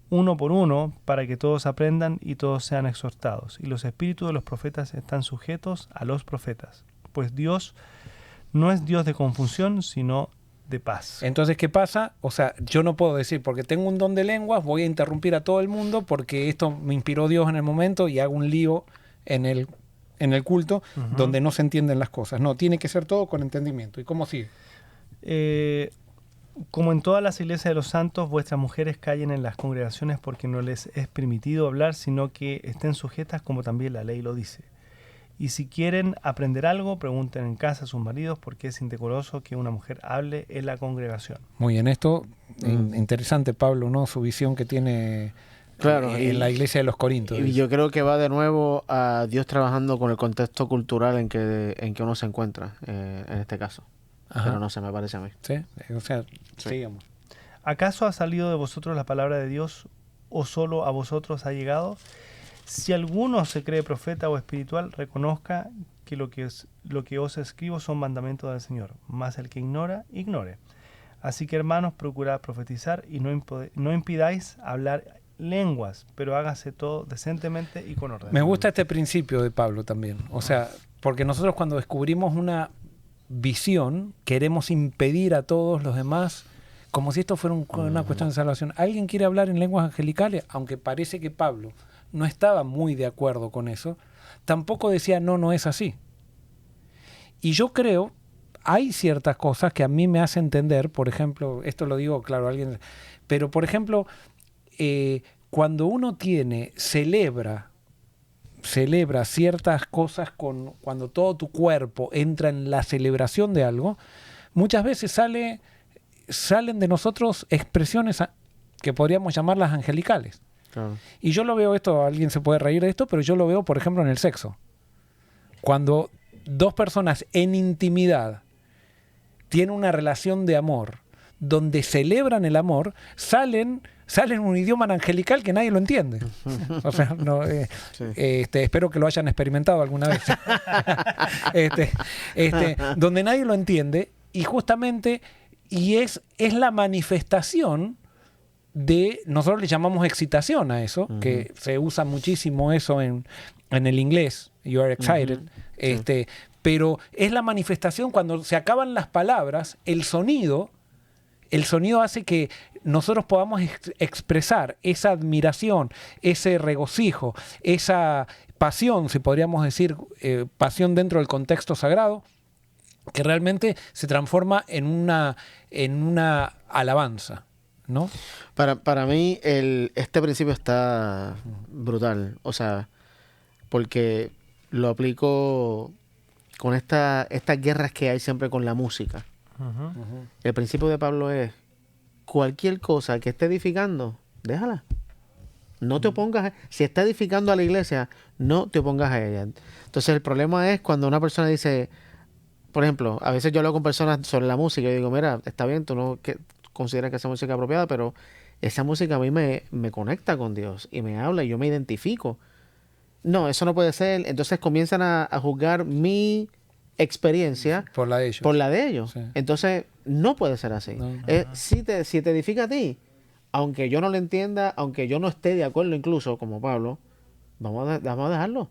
uno por uno, para que todos aprendan y todos sean exhortados. Y los espíritus de los profetas están sujetos a los profetas. Pues Dios no es Dios de confusión, sino de paz. entonces, ¿qué pasa? O sea, yo no puedo decir, porque tengo un don de lenguas, voy a interrumpir a todo el mundo porque esto me inspiró Dios en el momento y hago un lío en el culto donde no se entienden las cosas. No, tiene que ser todo con entendimiento. ¿Y cómo sigue? Como en todas las iglesias de los santos, vuestras mujeres callen en las congregaciones porque no les es permitido hablar, sino que estén sujetas como también la ley lo dice. Y si quieren aprender algo, pregunten en casa a sus maridos, porque es indecoroso que una mujer hable en la congregación. Muy bien, esto, interesante Pablo, ¿no? Su visión que tiene Claro, en la iglesia de los Corintios. Y yo creo que va de nuevo a Dios trabajando con el contexto cultural en que uno se encuentra, en este caso. Ajá. Pero no sé, me parece a mí. ¿Sí? O sea, Sí. sigamos. ¿Acaso ha salido de vosotros la palabra de Dios o solo a vosotros ha llegado? Si alguno se cree profeta o espiritual, reconozca que lo que os escribo son mandamientos del Señor, mas el que ignora, ignore. Así que, hermanos, procurad profetizar y no impidáis hablar lenguas, pero hágase todo decentemente y con orden. Me gusta este principio de Pablo también. O sea, porque nosotros cuando descubrimos una visión, queremos impedir a todos los demás, como si esto fuera una cuestión de salvación. ¿Alguien quiere hablar en lenguas angelicales? Aunque parece que Pablo no estaba muy de acuerdo con eso, tampoco decía no es así. Y yo creo, hay ciertas cosas que a mí me hacen entender, por ejemplo, esto lo digo, claro, alguien, pero por ejemplo, cuando uno celebra ciertas cosas cuando todo tu cuerpo entra en la celebración de algo, muchas veces salen de nosotros expresiones que podríamos llamarlas angelicales. Claro. Y yo lo veo esto, alguien se puede reír de esto, pero yo lo veo, por ejemplo, en el sexo. Cuando dos personas en intimidad tienen una relación de amor, donde celebran el amor, salen en un idioma angelical que nadie lo entiende. O sea, no, Sí. espero que lo hayan experimentado alguna vez. Donde nadie lo entiende, y justamente, y es la manifestación de, nosotros le llamamos excitación a eso, que se usa muchísimo eso en el inglés, you are excited, pero es la manifestación cuando se acaban las palabras, el sonido hace que nosotros podamos expresar esa admiración, ese regocijo, esa pasión, si podríamos decir, pasión dentro del contexto sagrado, que realmente se transforma en una alabanza, ¿no? Para mí este principio está brutal, o sea, porque lo aplico con estas guerras que hay siempre con la música. El principio de Pablo es: cualquier cosa que esté edificando, déjala. No te opongas. Si está edificando a la iglesia, no te opongas a ella. Entonces el problema es cuando una persona dice, por ejemplo, a veces yo hablo con personas sobre la música y digo, mira, está bien, tú no consideras que esa música es apropiada, pero esa música a mí me conecta con Dios y me habla y yo me identifico. No, eso no puede ser. Entonces comienzan a juzgar mi experiencia Por la de ellos. Sí. Sí. Entonces no puede ser así. No. Si te edifica a ti, aunque yo no lo entienda, aunque yo no esté de acuerdo incluso, como Pablo, vamos a dejarlo.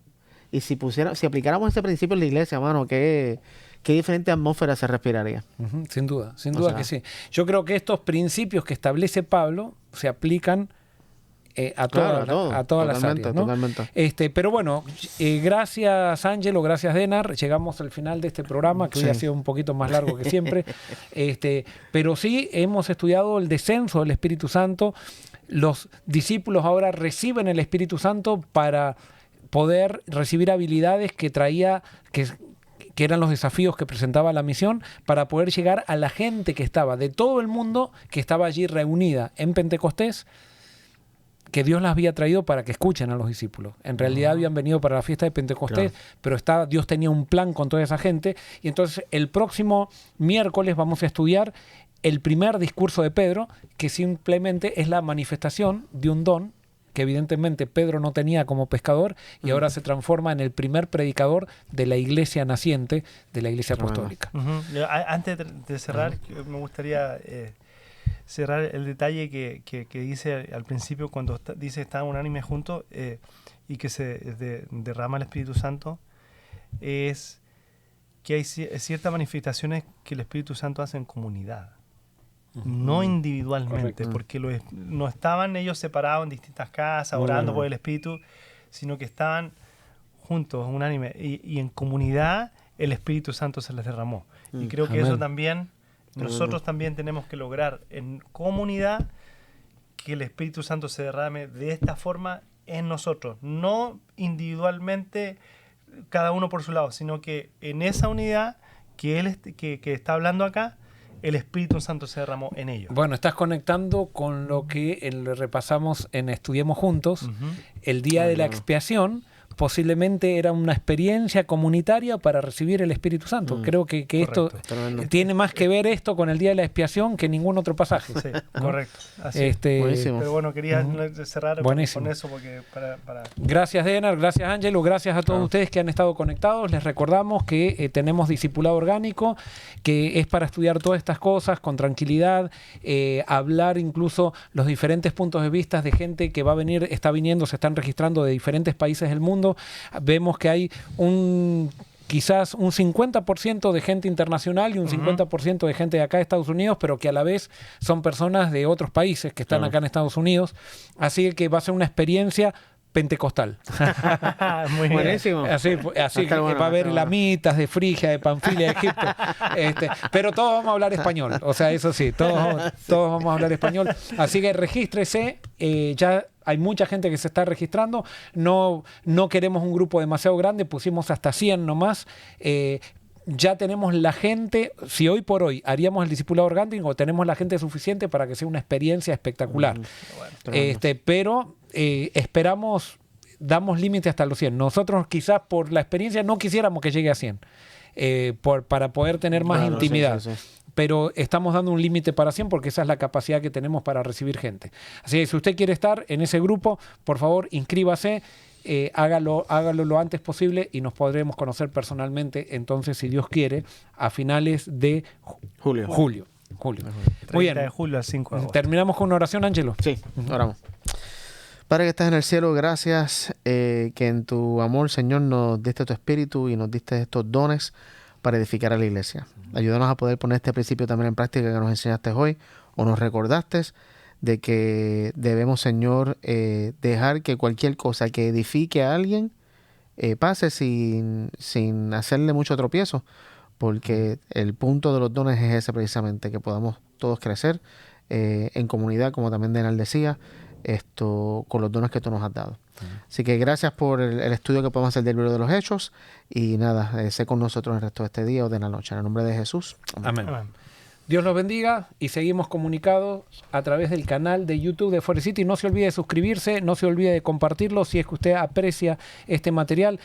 Y si aplicáramos ese principio en la iglesia, mano, qué diferente atmósfera se respiraría. Sin duda que sí. Yo creo que estos principios que establece Pablo se aplican a todas las áreas, ¿no? Totalmente. Pero bueno, gracias Ángelo, gracias Denar, llegamos al final de este programa, que hoy ha sido un poquito más largo que siempre. Pero sí hemos estudiado el descenso del Espíritu Santo. Los discípulos ahora reciben el Espíritu Santo para poder recibir habilidades que que eran los desafíos que presentaba la misión, para poder llegar a la gente que estaba de todo el mundo, que estaba allí reunida en Pentecostés, que Dios las había traído para que escuchen a los discípulos. En realidad habían venido para la fiesta de Pentecostés, pero Dios tenía un plan con toda esa gente. Y entonces el próximo miércoles vamos a estudiar el primer discurso de Pedro, que simplemente es la manifestación de un don que evidentemente Pedro no tenía como pescador, y ahora se transforma en el primer predicador de la iglesia naciente, de la iglesia apostólica. Antes de cerrar, me gustaría cerrar el detalle que dice al principio, cuando dice están unánimes juntos y que se derrama el Espíritu Santo, es que hay ciertas manifestaciones que el Espíritu Santo hace en comunidad. No individualmente, porque no estaban ellos separados en distintas casas, orando por el Espíritu, sino que estaban juntos, unánimes, y en comunidad el Espíritu Santo se les derramó. Y creo que eso también, nosotros también tenemos que lograr en comunidad que el Espíritu Santo se derrame de esta forma en nosotros, no individualmente cada uno por su lado, sino que en esa unidad que él que está hablando acá, el Espíritu Santo se derramó en ellos. Bueno, estás conectando con lo que repasamos en Estudiemos Juntos. El día de la expiación posiblemente era una experiencia comunitaria para recibir el Espíritu Santo. Creo que esto tiene más que ver esto con el día de la expiación que ningún otro pasaje. Sí, correcto. Así. Buenísimo. Pero bueno, quería cerrar con eso porque para... Gracias, Denar, gracias, Ángelo, gracias a todos ustedes que han estado conectados. Les recordamos que tenemos discipulado orgánico, que es para estudiar todas estas cosas con tranquilidad, hablar incluso los diferentes puntos de vista de gente que va a venir, está viniendo, se están registrando de diferentes países del mundo. Vemos que hay quizás un 50% de gente internacional y un 50% de gente de acá de Estados Unidos, pero que a la vez son personas de otros países que están acá en Estados Unidos. Así que va a ser una experiencia pentecostal. Muy buenísimo. Así que va a haber elamitas de Frigia, de Panfilia, de Egipto. Pero todos vamos a hablar español. O sea, eso sí, todos vamos a hablar español. Así que regístrese. Ya hay mucha gente que se está registrando. No queremos un grupo demasiado grande. Pusimos hasta 100 nomás. Ya tenemos la gente, si hoy por hoy haríamos el discipulado orgánico, tenemos la gente suficiente para que sea una experiencia espectacular. Pero esperamos, damos límite hasta los 100. Nosotros quizás por la experiencia no quisiéramos que llegue a 100, para poder tener más intimidad. Sí. Pero estamos dando un límite para 100 porque esa es la capacidad que tenemos para recibir gente. Así que si usted quiere estar en ese grupo, por favor, inscríbase. Hágalo lo antes posible y nos podremos conocer personalmente, entonces, si Dios quiere, a finales de julio. Muy bien. De julio al 5 de agosto. ¿Terminamos con una oración, Ángelo? Sí, oramos. Padre que estás en el cielo, gracias que en tu amor, Señor, nos diste tu espíritu y nos diste estos dones para edificar a la iglesia. Ayúdanos a poder poner este principio también en práctica que nos enseñaste hoy o nos recordaste, de que debemos, Señor, dejar que cualquier cosa que edifique a alguien pase sin hacerle mucho tropiezo, porque el punto de los dones es ese precisamente, que podamos todos crecer en comunidad, como también Denar decía, con los dones que tú nos has dado. Así que gracias por el estudio que podemos hacer del libro de los Hechos, y nada, sé con nosotros el resto de este día o de la noche. En el nombre de Jesús. Amén. Dios los bendiga y seguimos comunicados a través del canal de YouTube de Forest City. No se olvide de suscribirse, no se olvide de compartirlo si es que usted aprecia este material.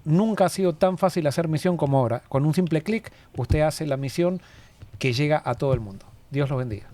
Nunca ha sido tan fácil hacer misión como ahora. Con un simple clic, usted hace la misión que llega a todo el mundo. Dios los bendiga.